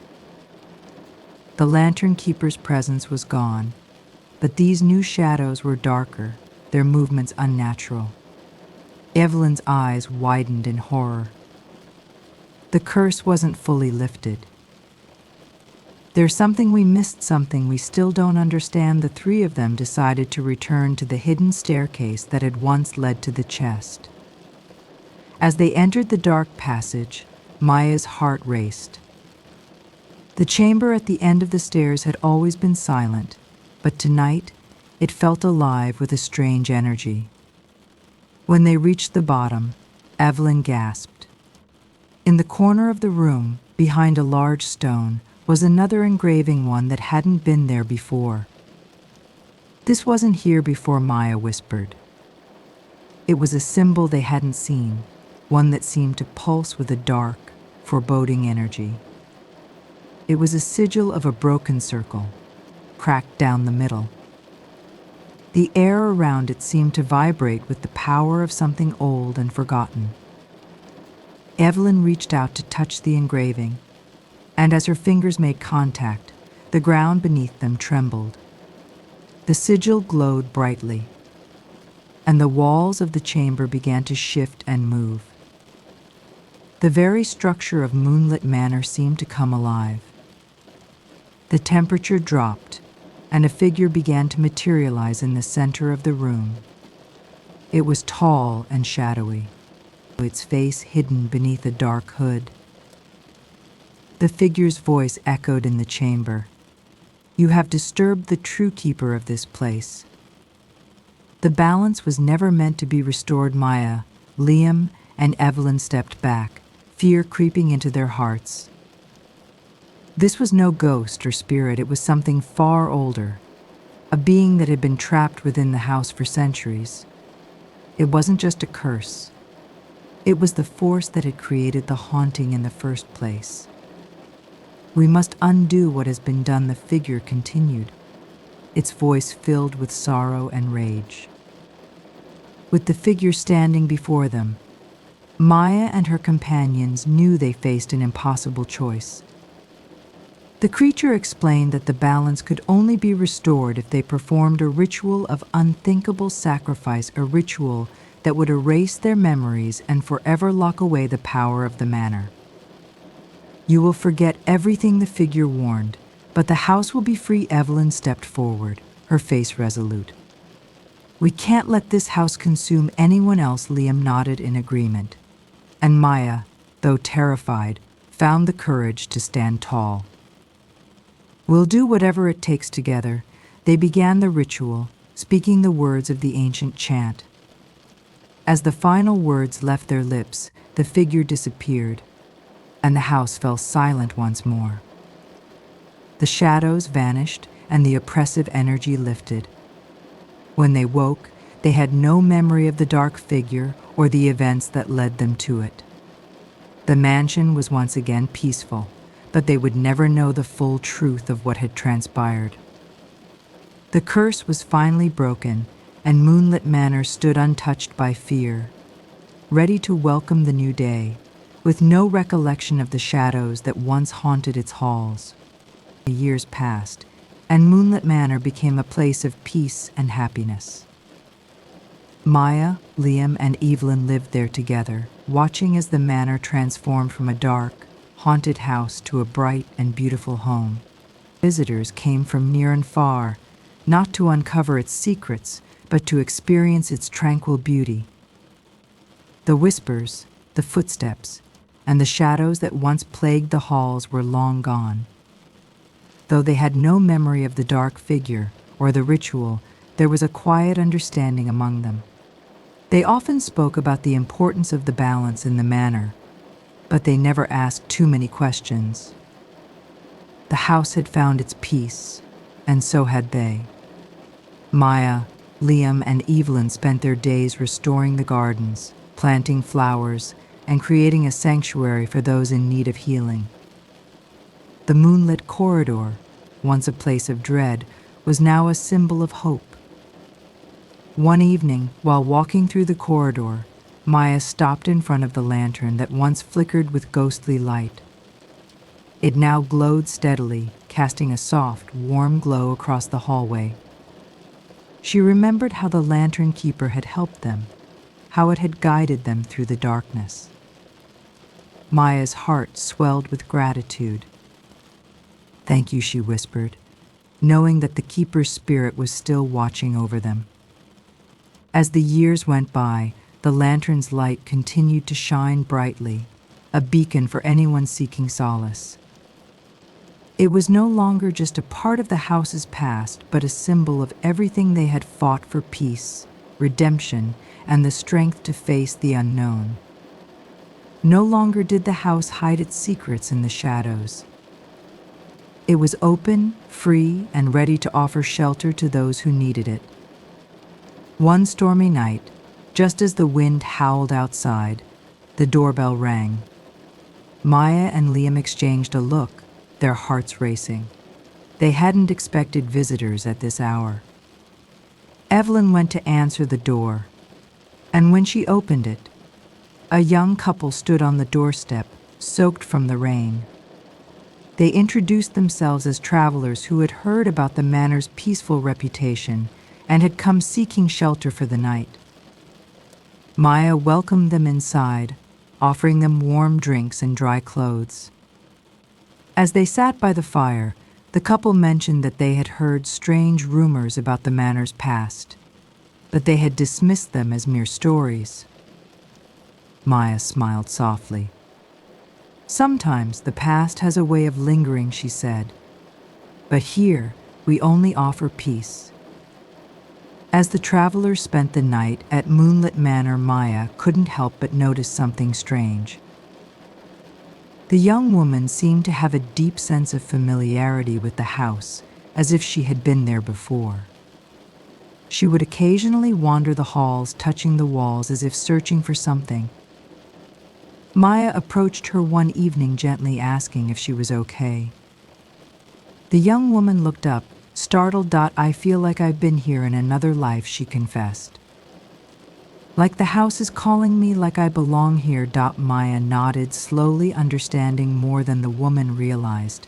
The lantern keeper's presence was gone, but these new shadows were darker, their movements unnatural. Evelyn's eyes widened in horror. The curse wasn't fully lifted. "There's something we missed, something we still don't understand." The three of them decided to return to the hidden staircase that had once led to the chest. As they entered the dark passage, Maya's heart raced. The chamber at the end of the stairs had always been silent, but tonight it felt alive with a strange energy. When they reached the bottom, Evelyn gasped. In the corner of the room, behind a large stone, was another engraving, one that hadn't been there before. "This wasn't here before," Maya whispered. It was a symbol they hadn't seen, one that seemed to pulse with a dark, foreboding energy. It was a sigil of a broken circle, cracked down the middle. The air around it seemed to vibrate with the power of something old and forgotten. Evelyn reached out to touch the engraving, and as her fingers made contact, the ground beneath them trembled. The sigil glowed brightly, and the walls of the chamber began to shift and move. The very structure of Moonlit Manor seemed to come alive. The temperature dropped, and a figure began to materialize in the center of the room. It was tall and shadowy, its face hidden beneath a dark hood. The figure's voice echoed in the chamber. "You have disturbed the true keeper of this place." The balance was never meant to be restored. Maya, Liam, and Evelyn stepped back, fear creeping into their hearts. This was no ghost or spirit, it was something far older, a being that had been trapped within the house for centuries. It wasn't just a curse. It was the force that had created the haunting in the first place. "We must undo what has been done," the figure continued, its voice filled with sorrow and rage. With the figure standing before them, Maya and her companions knew they faced an impossible choice. The creature explained that the balance could only be restored if they performed a ritual of unthinkable sacrifice, a ritual that would erase their memories and forever lock away the power of the manor. "You will forget everything," the figure warned, "but the house will be free." Evelyn stepped forward, her face resolute. "We can't let this house consume anyone else." Liam nodded in agreement, and Maya, though terrified, found the courage to stand tall. "We'll do whatever it takes together." They began the ritual, speaking the words of the ancient chant. As the final words left their lips, the figure disappeared, and the house fell silent once more. The shadows vanished, and the oppressive energy lifted. When they woke, they had no memory of the dark figure or the events that led them to it. The mansion was once again peaceful, but they would never know the full truth of what had transpired. The curse was finally broken, and Moonlit Manor stood untouched by fear, ready to welcome the new day, with no recollection of the shadows that once haunted its halls. The years passed, and Moonlit Manor became a place of peace and happiness. Maya, Liam, and Evelyn lived there together, watching as the manor transformed from a dark, haunted house to a bright and beautiful home. Visitors came from near and far, not to uncover its secrets, but to experience its tranquil beauty. The whispers, the footsteps, and the shadows that once plagued the halls were long gone. Though they had no memory of the dark figure or the ritual, there was a quiet understanding among them. They often spoke about the importance of the balance in the manor, but they never asked too many questions. The house had found its peace, and so had they. Maya, Liam, and Evelyn spent their days restoring the gardens, planting flowers, and creating a sanctuary for those in need of healing. The moonlit corridor, once a place of dread, was now a symbol of hope. One evening, while walking through the corridor, Maya stopped in front of the lantern that once flickered with ghostly light. It now glowed steadily, casting a soft, warm glow across the hallway. She remembered how the lantern keeper had helped them, how it had guided them through the darkness. Maya's heart swelled with gratitude. "Thank you," she whispered, knowing that the keeper's spirit was still watching over them. As the years went by, the lantern's light continued to shine brightly, a beacon for anyone seeking solace. It was no longer just a part of the house's past, but a symbol of everything they had fought for: peace, redemption, and the strength to face the unknown. No longer did the house hide its secrets in the shadows. It was open, free, and ready to offer shelter to those who needed it. One stormy night, just as the wind howled outside, the doorbell rang. Maya and Liam exchanged a look, their hearts racing. They hadn't expected visitors at this hour. Evelyn went to answer the door, and when she opened it, a young couple stood on the doorstep, soaked from the rain. They introduced themselves as travelers who had heard about the manor's peaceful reputation and had come seeking shelter for the night. Maya welcomed them inside, offering them warm drinks and dry clothes. As they sat by the fire, the couple mentioned that they had heard strange rumors about the manor's past, but they had dismissed them as mere stories. Maya smiled softly. Sometimes the past has a way of lingering, she said, but here we only offer peace. As the travelers spent the night at Moonlit Manor, Maya couldn't help but notice something strange. The young woman seemed to have a deep sense of familiarity with the house, as if she had been there before. She would occasionally wander the halls, touching the walls as if searching for something. Maya approached her one evening, gently asking if she was okay. The young woman looked up, startled. "I feel like I've been here in another life," she confessed. "Like the house is calling me, like I belong here." Maya nodded, slowly understanding more than the woman realized.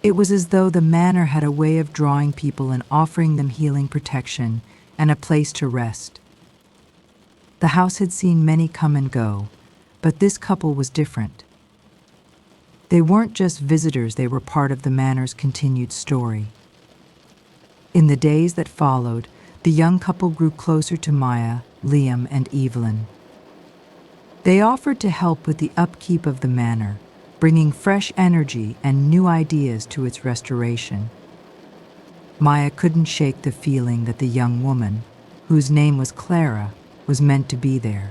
It was as though the manor had a way of drawing people and offering them healing, protection, and a place to rest. The house had seen many come and go, but this couple was different. They weren't just visitors, they were part of the manor's continued story. In the days that followed, the young couple grew closer to Maya, Liam, and Evelyn. They offered to help with the upkeep of the manor, bringing fresh energy and new ideas to its restoration. Maya couldn't shake the feeling that the young woman, whose name was Clara, was meant to be there.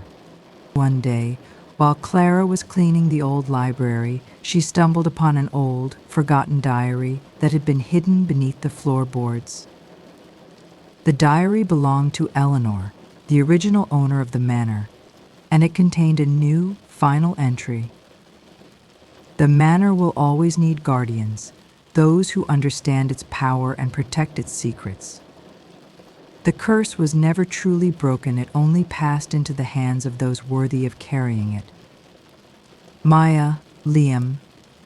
One day, while Clara was cleaning the old library, she stumbled upon an old, forgotten diary that had been hidden beneath the floorboards. The diary belonged to Eleanor, the original owner of the manor, and it contained a new, final entry. "The manor will always need guardians, those who understand its power and protect its secrets. The curse was never truly broken, it only passed into the hands of those worthy of carrying it." Maya, Liam,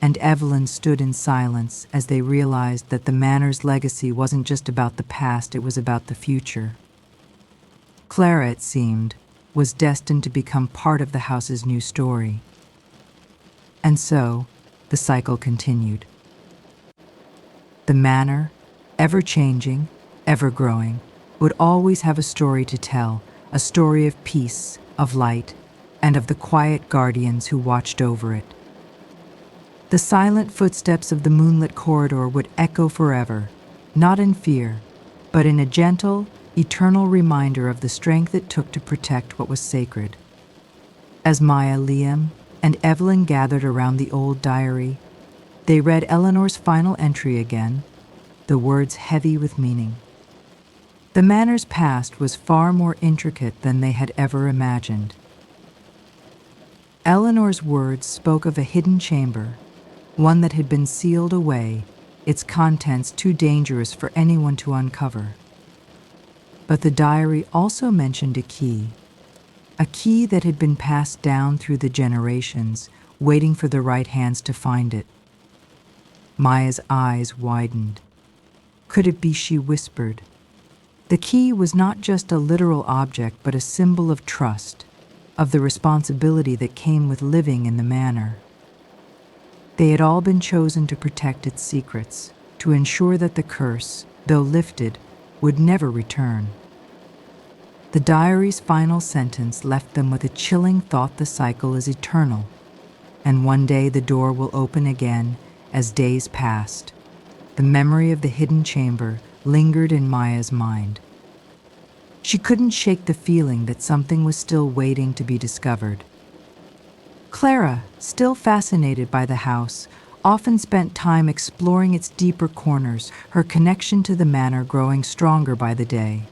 and Evelyn stood in silence as they realized that the manor's legacy wasn't just about the past, it was about the future. Clara, it seemed, was destined to become part of the house's new story. And so, the cycle continued. The manor, ever changing, ever growing, would always have a story to tell, a story of peace, of light, and of the quiet guardians who watched over it. The silent footsteps of the moonlit corridor would echo forever, not in fear, but in a gentle, eternal reminder of the strength it took to protect what was sacred. As Maya, Liam, and Evelyn gathered around the old diary, they read Eleanor's final entry again, the words heavy with meaning. The manor's past was far more intricate than they had ever imagined. Eleanor's words spoke of a hidden chamber, one that had been sealed away, its contents too dangerous for anyone to uncover. But the diary also mentioned a key that had been passed down through the generations, waiting for the right hands to find it. Maya's eyes widened. Could it be, she whispered? The key was not just a literal object, but a symbol of trust, of the responsibility that came with living in the manor. They had all been chosen to protect its secrets, to ensure that the curse, though lifted, would never return. The diary's final sentence left them with a chilling thought: the cycle is eternal, and one day the door will open again. As days passed, the memory of the hidden chamber lingered in Maya's mind. She couldn't shake the feeling that something was still waiting to be discovered. Clara, still fascinated by the house, often spent time exploring its deeper corners, her connection to the manor growing stronger by the day.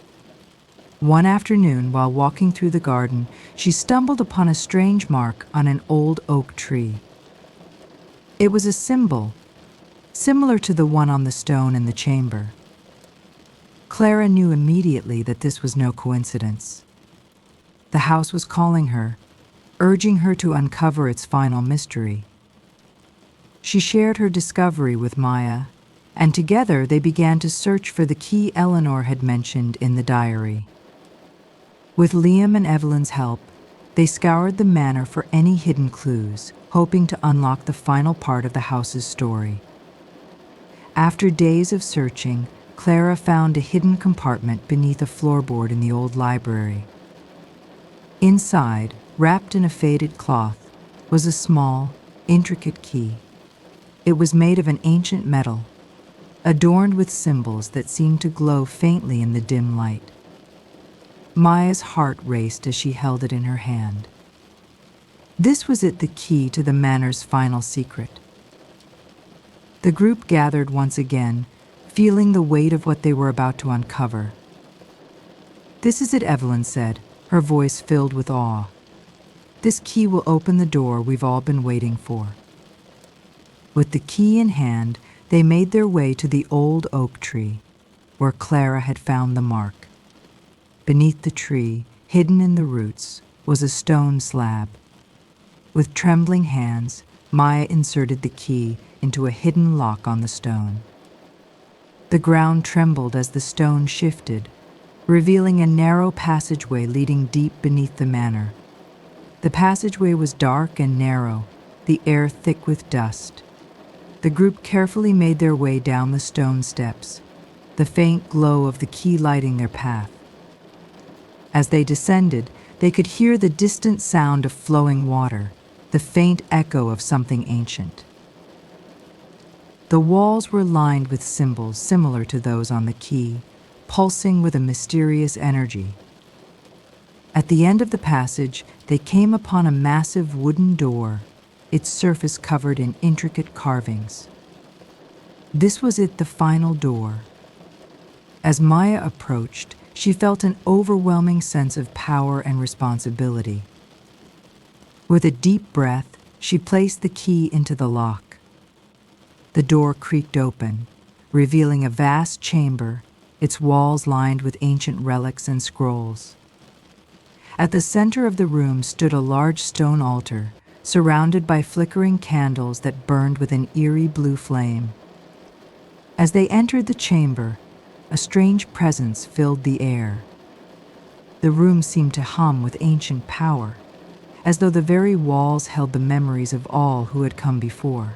One afternoon, while walking through the garden, she stumbled upon a strange mark on an old oak tree. It was a symbol, similar to the one on the stone in the chamber. Clara knew immediately that this was no coincidence. The house was calling her, urging her to uncover its final mystery. She shared her discovery with Maya, and together they began to search for the key Eleanor had mentioned in the diary. With Liam and Evelyn's help, they scoured the manor for any hidden clues, hoping to unlock the final part of the house's story. After days of searching, Clara found a hidden compartment beneath a floorboard in the old library. Inside, wrapped in a faded cloth, was a small, intricate key. It was made of an ancient metal, adorned with symbols that seemed to glow faintly in the dim light. Maya's heart raced as she held it in her hand. This was the key to the manor's final secret. The group gathered once again, feeling the weight of what they were about to uncover. "This is it," Evelyn said, her voice filled with awe. "This key will open the door we've all been waiting for." With the key in hand, they made their way to the old oak tree, where Clara had found the mark. Beneath the tree, hidden in the roots, was a stone slab. With trembling hands, Maya inserted the key into a hidden lock on the stone. The ground trembled as the stone shifted, revealing a narrow passageway leading deep beneath the manor. The passageway was dark and narrow, the air thick with dust. The group carefully made their way down the stone steps, the faint glow of the key lighting their path. As they descended, they could hear the distant sound of flowing water, the faint echo of something ancient. The walls were lined with symbols similar to those on the key, pulsing with a mysterious energy. At the end of the passage, they came upon a massive wooden door, its surface covered in intricate carvings. This was the final door. As Maya approached, she felt an overwhelming sense of power and responsibility. With a deep breath, she placed the key into the lock. The door creaked open, revealing a vast chamber, its walls lined with ancient relics and scrolls. At the center of the room stood a large stone altar, surrounded by flickering candles that burned with an eerie blue flame. As they entered the chamber, a strange presence filled the air. The room seemed to hum with ancient power, as though the very walls held the memories of all who had come before.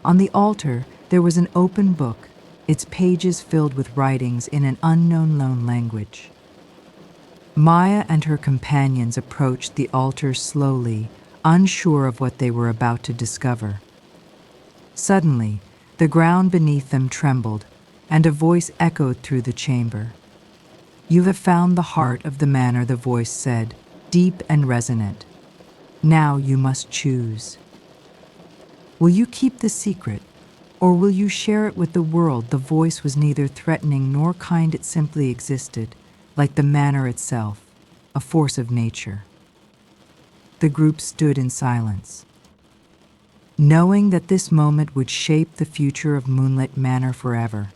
On the altar, there was an open book, its pages filled with writings in an unknown language. Maya and her companions approached the altar slowly, unsure of what they were about to discover. Suddenly, the ground beneath them trembled, and a voice echoed through the chamber. "You have found the heart of the manor," the voice said, deep and resonant. "Now you must choose. Will you keep the secret, or will you share it with the world?" The voice was neither threatening nor kind, it simply existed, like the manor itself, a force of nature. The group stood in silence, knowing that this moment would shape the future of Moonlit Manor forever.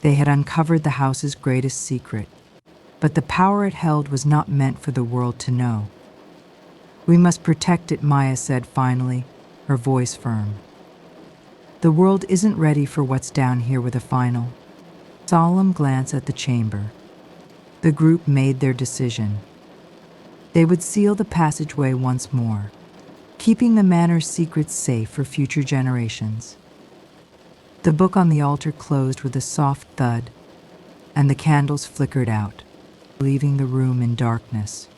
They had uncovered the house's greatest secret, but the power it held was not meant for the world to know. "We must protect it," Maya said finally, her voice firm. "The world isn't ready for what's down here." With a final, solemn glance at the chamber, the group made their decision. They would seal the passageway once more, keeping the manor's secrets safe for future generations. The book on the altar closed with a soft thud, and the candles flickered out, leaving the room in darkness.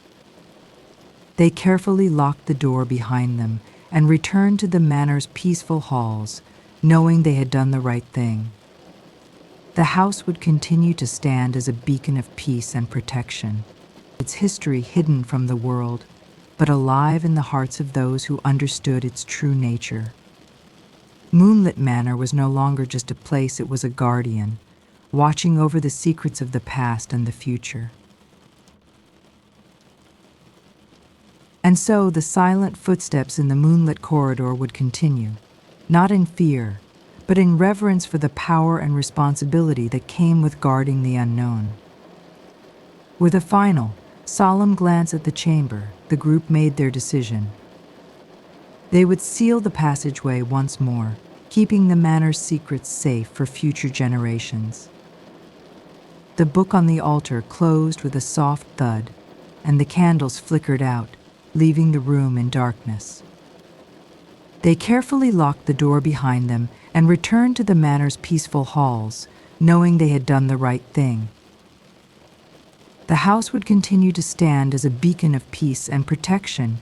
They carefully locked the door behind them and returned to the manor's peaceful halls, knowing they had done the right thing. The house would continue to stand as a beacon of peace and protection, its history hidden from the world, but alive in the hearts of those who understood its true nature. Moonlit Manor was no longer just a place, it was a guardian, watching over the secrets of the past and the future. And so the silent footsteps in the moonlit corridor would continue, not in fear, but in reverence for the power and responsibility that came with guarding the unknown. With a final, solemn glance at the chamber, the group made their decision. They would seal the passageway once more, keeping the manor's secrets safe for future generations. The book on the altar closed with a soft thud, and the candles flickered out, leaving the room in darkness. They carefully locked the door behind them and returned to the manor's peaceful halls, knowing they had done the right thing. The house would continue to stand as a beacon of peace and protection,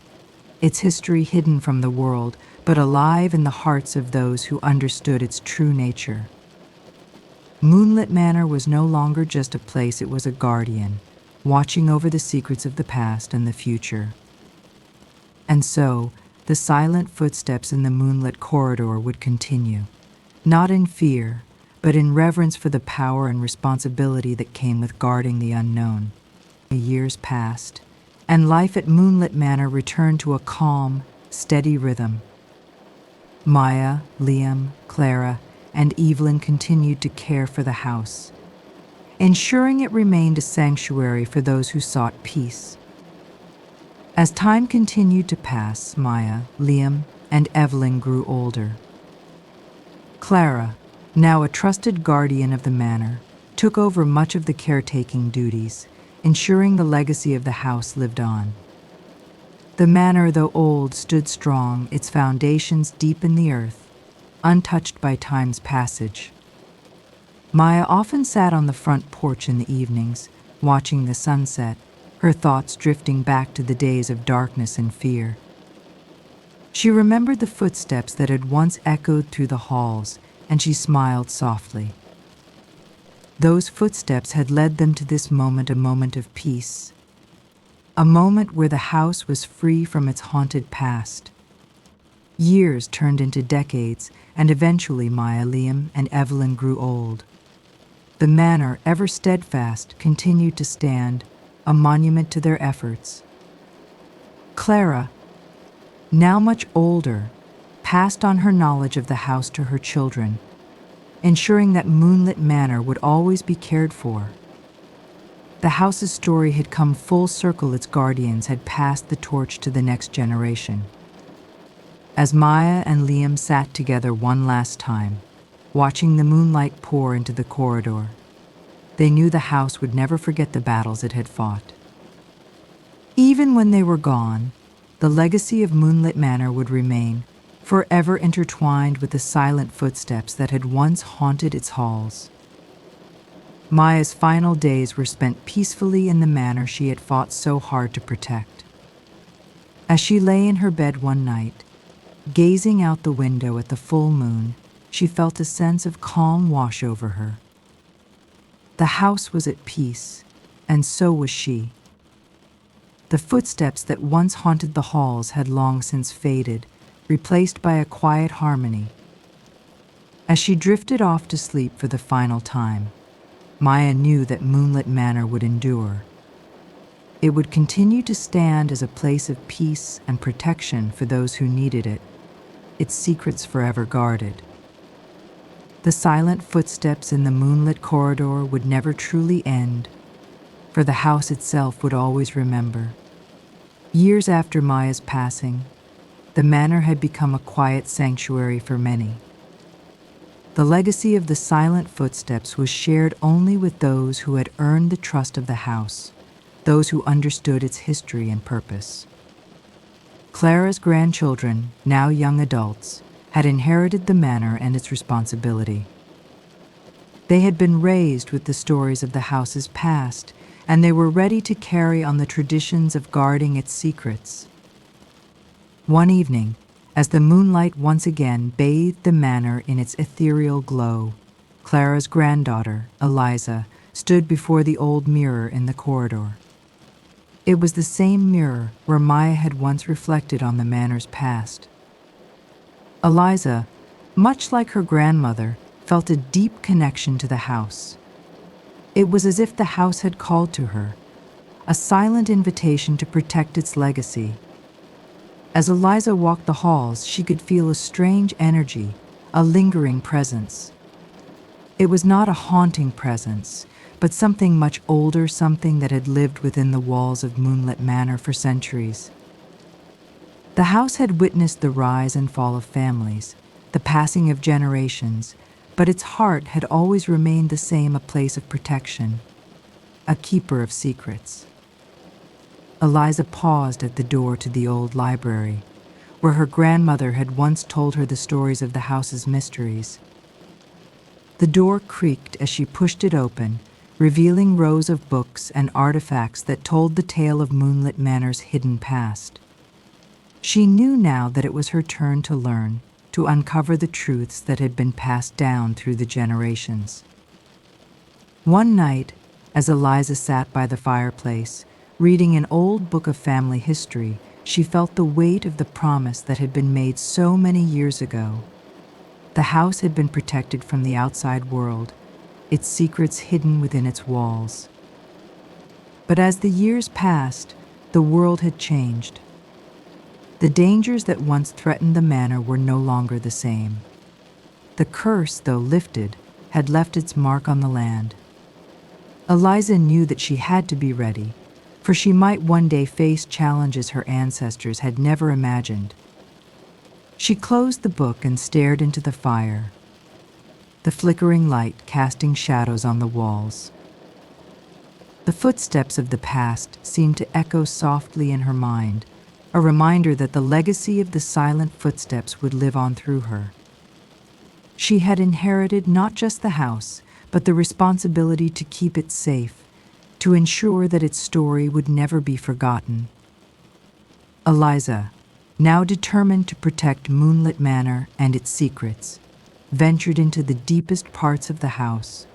its history hidden from the world, but alive in the hearts of those who understood its true nature. Moonlit Manor was no longer just a place, it was a guardian, watching over the secrets of the past and the future. And so, the silent footsteps in the moonlit corridor would continue, not in fear, but in reverence for the power and responsibility that came with guarding the unknown. Years passed, and life at Moonlit Manor returned to a calm, steady rhythm. Maya, Liam, Clara, and Evelyn continued to care for the house, ensuring it remained a sanctuary for those who sought peace. As time continued to pass, Maya, Liam, and Evelyn grew older. Clara, now a trusted guardian of the manor, took over much of the caretaking duties, ensuring the legacy of the house lived on. The manor, though old, stood strong, its foundations deep in the earth, untouched by time's passage. Maya often sat on the front porch in the evenings, watching the sunset, her thoughts drifting back to the days of darkness and fear. She remembered the footsteps that had once echoed through the halls, and she smiled softly. Those footsteps had led them to this moment, a moment of peace, a moment where the house was free from its haunted past. Years turned into decades, and eventually Maya, Liam, and Evelyn grew old. The manor, ever steadfast, continued to stand, a monument to their efforts. Clara, now much older, passed on her knowledge of the house to her children, ensuring that Moonlit Manor would always be cared for. The house's story had come full circle, its guardians had passed the torch to the next generation. As Maya and Liam sat together one last time, watching the moonlight pour into the corridor, they knew the house would never forget the battles it had fought. Even when they were gone, the legacy of Moonlit Manor would remain, forever intertwined with the silent footsteps that had once haunted its halls. Maya's final days were spent peacefully in the manor she had fought so hard to protect. As she lay in her bed one night, gazing out the window at the full moon, she felt a sense of calm wash over her. The house was at peace, and so was she. The footsteps that once haunted the halls had long since faded, replaced by a quiet harmony. As she drifted off to sleep for the final time, Maya knew that Moonlit Manor would endure. It would continue to stand as a place of peace and protection for those who needed it, its secrets forever guarded. The silent footsteps in the moonlit corridor would never truly end, for the house itself would always remember. Years after Maya's passing, the manor had become a quiet sanctuary for many. The legacy of the silent footsteps was shared only with those who had earned the trust of the house, those who understood its history and purpose. Clara's grandchildren, now young adults, had inherited the manor and its responsibility. They had been raised with the stories of the house's past, and they were ready to carry on the traditions of guarding its secrets. One evening, as the moonlight once again bathed the manor in its ethereal glow, Clara's granddaughter, Eliza, stood before the old mirror in the corridor. It was the same mirror where Maya had once reflected on the manor's past. Eliza, much like her grandmother, felt a deep connection to the house. It was as if the house had called to her, a silent invitation to protect its legacy. As Eliza walked the halls, she could feel a strange energy, a lingering presence. It was not a haunting presence, but something much older, something that had lived within the walls of Moonlit Manor for centuries. The house had witnessed the rise and fall of families, the passing of generations, but its heart had always remained the same, a place of protection, a keeper of secrets. Eliza paused at the door to the old library, where her grandmother had once told her the stories of the house's mysteries. The door creaked as she pushed it open, revealing rows of books and artifacts that told the tale of Moonlit Manor's hidden past. She knew now that it was her turn to learn, to uncover the truths that had been passed down through the generations. One night, as Eliza sat by the fireplace, reading an old book of family history, she felt the weight of the promise that had been made so many years ago. The house had been protected from the outside world, its secrets hidden within its walls. But as the years passed, the world had changed. The dangers that once threatened the manor were no longer the same. The curse, though lifted, had left its mark on the land. Eliza knew that she had to be ready, for she might one day face challenges her ancestors had never imagined. She closed the book and stared into the fire, the flickering light casting shadows on the walls. The footsteps of the past seemed to echo softly in her mind, a reminder that the legacy of the silent footsteps would live on through her. She had inherited not just the house, but the responsibility to keep it safe, to ensure that its story would never be forgotten. Eliza, now determined to protect Moonlit Manor and its secrets, ventured into the deepest parts of the house,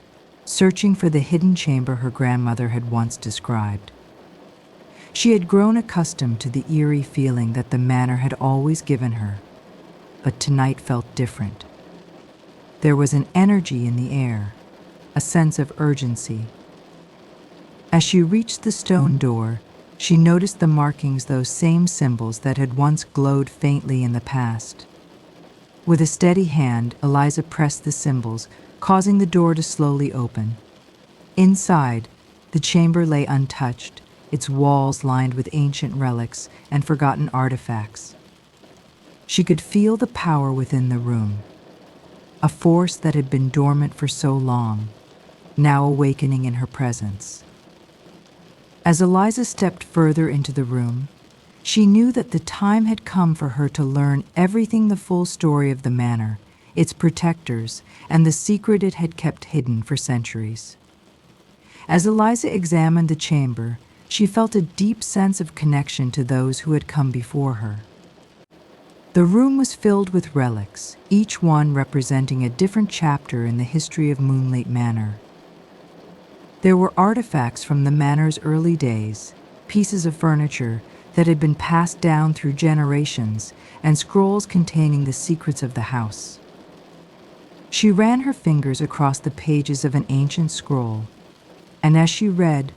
searching for the hidden chamber her grandmother had once described. She had grown accustomed to the eerie feeling that the manor had always given her, but tonight felt different. There was an energy in the air, a sense of urgency. As she reached the stone door, she noticed the markings, those same symbols that had once glowed faintly in the past. With a steady hand, Eliza pressed the symbols, causing the door to slowly open. Inside, the chamber lay untouched, its walls lined with ancient relics and forgotten artifacts. She could feel the power within the room, a force that had been dormant for so long, now awakening in her presence. As Eliza stepped further into the room, she knew that the time had come for her to learn everything, the full story of the manor, its protectors, and the secret it had kept hidden for centuries. As Eliza examined the chamber, she felt a deep sense of connection to those who had come before her. The room was filled with relics, each one representing a different chapter in the history of Moonlit Manor. There were artifacts from the manor's early days, pieces of furniture that had been passed down through generations, and scrolls containing the secrets of the house. She ran her fingers across the pages of an ancient scroll, and as she read,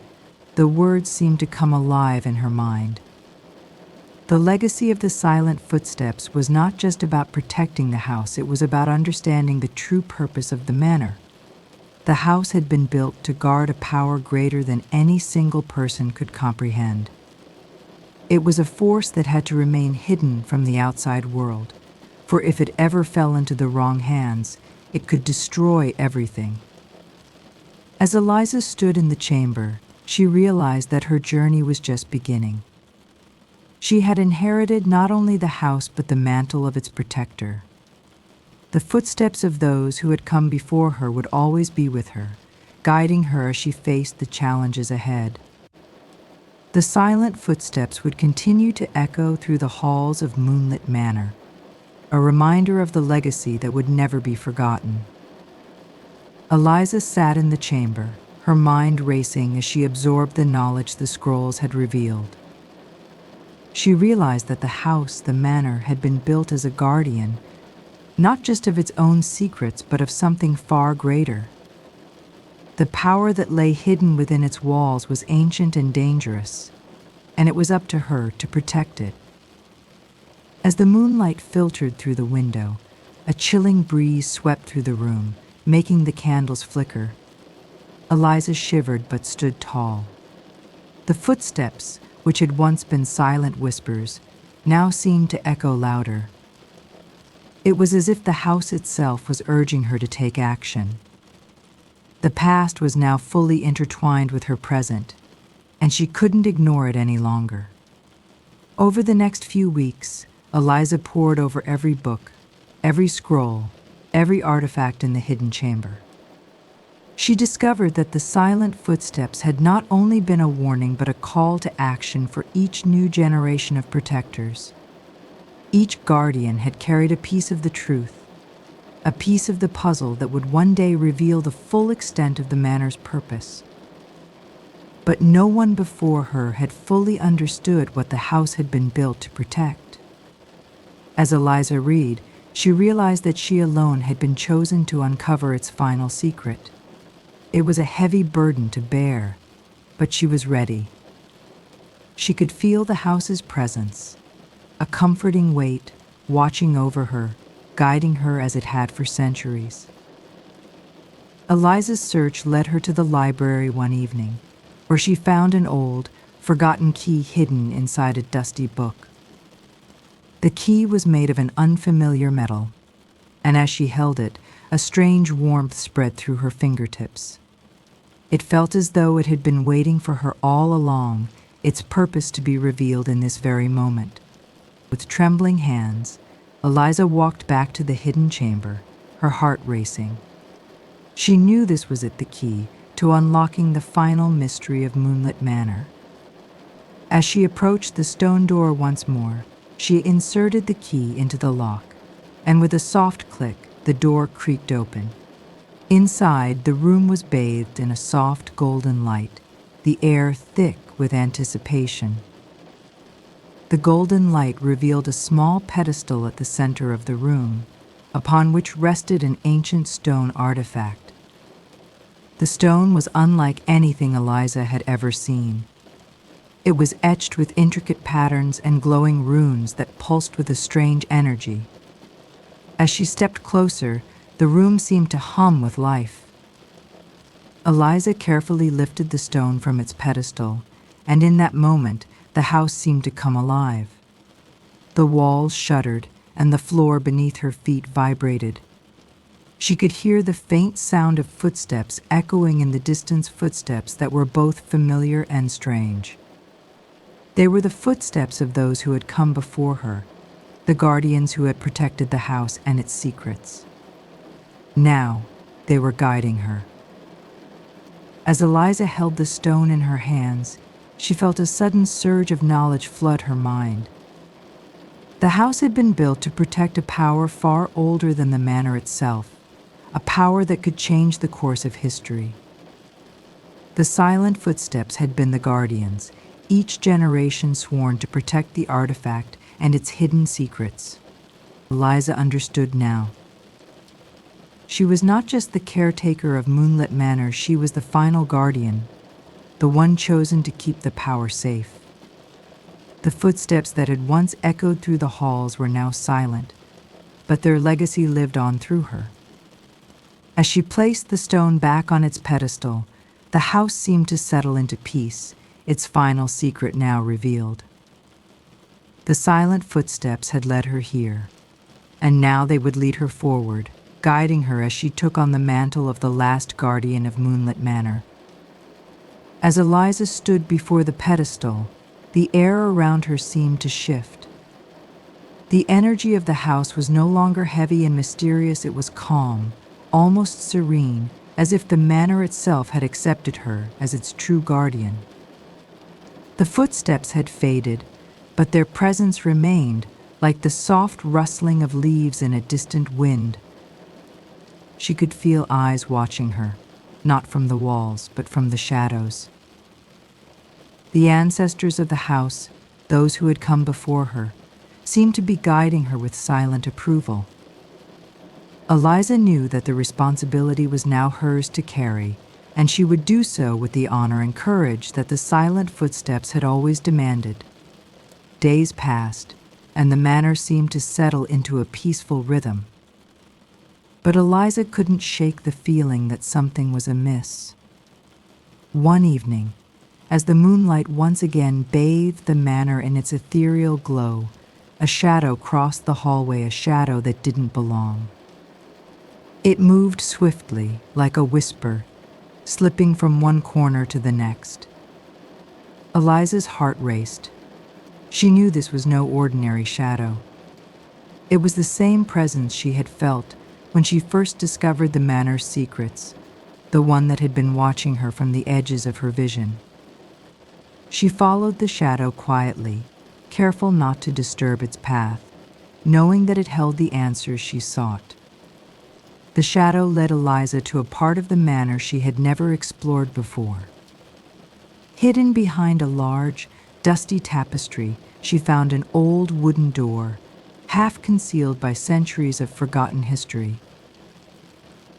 the words seemed to come alive in her mind. The legacy of the silent footsteps was not just about protecting the house, it was about understanding the true purpose of the manor. The house had been built to guard a power greater than any single person could comprehend. It was a force that had to remain hidden from the outside world, for if it ever fell into the wrong hands, it could destroy everything. As Eliza stood in the chamber, she realized that her journey was just beginning. She had inherited not only the house but the mantle of its protector. The footsteps of those who had come before her would always be with her, guiding her as she faced the challenges ahead. The silent footsteps would continue to echo through the halls of Moonlit Manor, a reminder of the legacy that would never be forgotten. Eliza sat in the chamber, her mind racing as she absorbed the knowledge the scrolls had revealed. She realized that the house, the manor, had been built as a guardian, not just of its own secrets, but of something far greater. The power that lay hidden within its walls was ancient and dangerous, and it was up to her to protect it. As the moonlight filtered through the window, A chilling breeze swept through the room, making the candles flicker. Eliza shivered but stood tall. The footsteps, which had once been silent whispers, now seemed to echo louder. It was as if the house itself was urging her to take action. The past was now fully intertwined with her present, and she couldn't ignore it any longer. Over the next few weeks, Eliza pored over every book, every scroll, every artifact in the hidden chamber. She discovered that the silent footsteps had not only been a warning but a call to action for each new generation of protectors. Each guardian had carried a piece of the truth, a piece of the puzzle that would one day reveal the full extent of the manor's purpose. But no one before her had fully understood what the house had been built to protect. As Eliza read, she realized that she alone had been chosen to uncover its final secret. It was a heavy burden to bear, but she was ready. She could feel the house's presence, a comforting weight watching over her, guiding her as it had for centuries. Eliza's search led her to the library one evening, where she found an old, forgotten key hidden inside a dusty book. The key was made of an unfamiliar metal, and as she held it, a strange warmth spread through her fingertips. It felt as though it had been waiting for her all along, its purpose to be revealed in this very moment. With trembling hands, Eliza walked back to the hidden chamber, her heart racing. She knew this was it, the key to unlocking the final mystery of Moonlit Manor. As she approached the stone door once more, she inserted the key into the lock, and with a soft click, the door creaked open. Inside, the room was bathed in a soft golden light, the air thick with anticipation. The golden light revealed a small pedestal at the center of the room, upon which rested an ancient stone artifact. The stone was unlike anything Eliza had ever seen. It was etched with intricate patterns and glowing runes that pulsed with a strange energy. As she stepped closer, the room seemed to hum with life. Eliza carefully lifted the stone from its pedestal, and in that moment, the house seemed to come alive. The walls shuddered, and the floor beneath her feet vibrated. She could hear the faint sound of footsteps echoing in the distance, footsteps that were both familiar and strange. They were the footsteps of those who had come before her, the guardians who had protected the house and its secrets. Now, they were guiding her. As Eliza held the stone in her hands, she felt a sudden surge of knowledge flood her mind. The house had been built to protect a power far older than the manor itself, a power that could change the course of history. The silent footsteps had been the guardians, each generation sworn to protect the artifact and its hidden secrets. Eliza understood now. She was not just the caretaker of Moonlit Manor, she was the final guardian, the one chosen to keep the power safe. The footsteps that had once echoed through the halls were now silent, but their legacy lived on through her. As she placed the stone back on its pedestal, the house seemed to settle into peace, its final secret now revealed. The silent footsteps had led her here, and now they would lead her forward, guiding her as she took on the mantle of the last guardian of Moonlit Manor. As Eliza stood before the pedestal, the air around her seemed to shift. The energy of the house was no longer heavy and mysterious, it was calm, almost serene, as if the manor itself had accepted her as its true guardian. The footsteps had faded, but their presence remained, like the soft rustling of leaves in a distant wind. She could feel eyes watching her, not from the walls, but from the shadows. The ancestors of the house, those who had come before her, seemed to be guiding her with silent approval. Eliza knew that the responsibility was now hers to carry, and she would do so with the honor and courage that the silent footsteps had always demanded. Days passed, and the manor seemed to settle into a peaceful rhythm. But Eliza couldn't shake the feeling that something was amiss. One evening, as the moonlight once again bathed the manor in its ethereal glow, a shadow crossed the hallway, a shadow that didn't belong. It moved swiftly, like a whisper, slipping from one corner to the next. Eliza's heart raced. She knew this was no ordinary shadow. It was the same presence she had felt when she first discovered the manor's secrets, the one that had been watching her from the edges of her vision. She followed the shadow quietly, careful not to disturb its path, knowing that it held the answers she sought. The shadow led Eliza to a part of the manor she had never explored before. Hidden behind a large, dusty tapestry, she found an old wooden door, half concealed by centuries of forgotten history.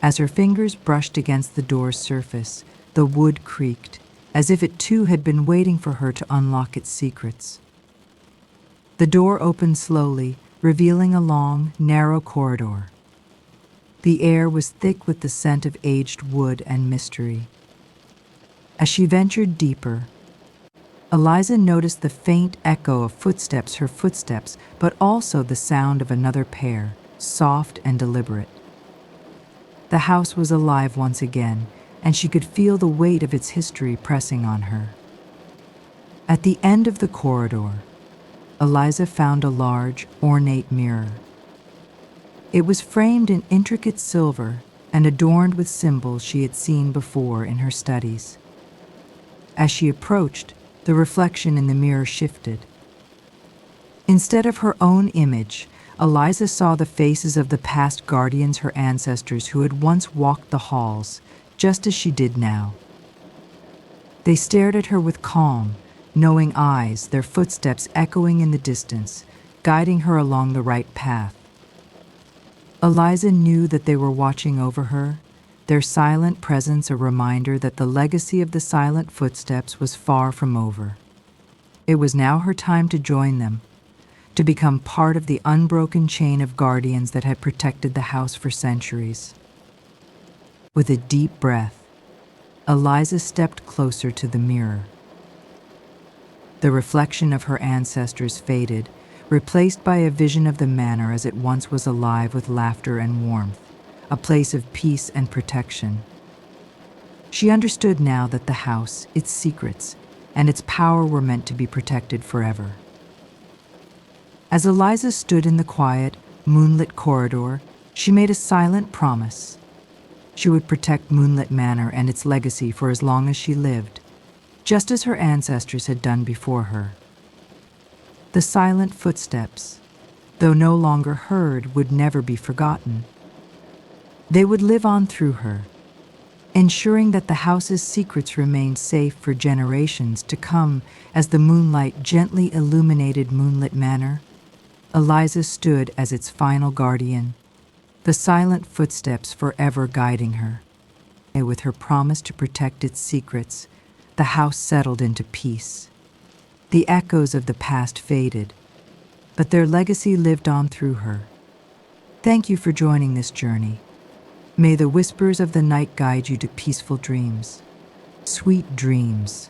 As her fingers brushed against the door's surface, the wood creaked, as if it too had been waiting for her to unlock its secrets. The door opened slowly, revealing a long, narrow corridor. The air was thick with the scent of aged wood and mystery. As she ventured deeper, Eliza noticed the faint echo of footsteps, her footsteps, but also the sound of another pair, soft and deliberate. The house was alive once again, and she could feel the weight of its history pressing on her. At the end of the corridor, Eliza found a large, ornate mirror. It was framed in intricate silver and adorned with symbols she had seen before in her studies. As she approached, the reflection in the mirror shifted. Instead of her own image, Eliza saw the faces of the past guardians, her ancestors who had once walked the halls, just as she did now. They stared at her with calm, knowing eyes, their footsteps echoing in the distance, guiding her along the right path. Eliza knew that they were watching over her, their silent presence a reminder that the legacy of the silent footsteps was far from over. It was now her time to join them, to become part of the unbroken chain of guardians that had protected the house for centuries. With a deep breath, Eliza stepped closer to the mirror. The reflection of her ancestors faded, replaced by a vision of the manor as it once was alive with laughter and warmth, a place of peace and protection. She understood now that the house, its secrets, and its power were meant to be protected forever. As Eliza stood in the quiet, moonlit corridor, she made a silent promise. She would protect Moonlit Manor and its legacy for as long as she lived, just as her ancestors had done before her. The silent footsteps, though no longer heard, would never be forgotten. They would live on through her, ensuring that the house's secrets remained safe for generations to come. As the moonlight gently illuminated Moonlit Manor, Eliza stood as its final guardian, the silent footsteps forever guiding her. And with her promise to protect its secrets, the house settled into peace. The echoes of the past faded, but their legacy lived on through her. Thank you for joining this journey. May the whispers of the night guide you to peaceful dreams. Sweet dreams.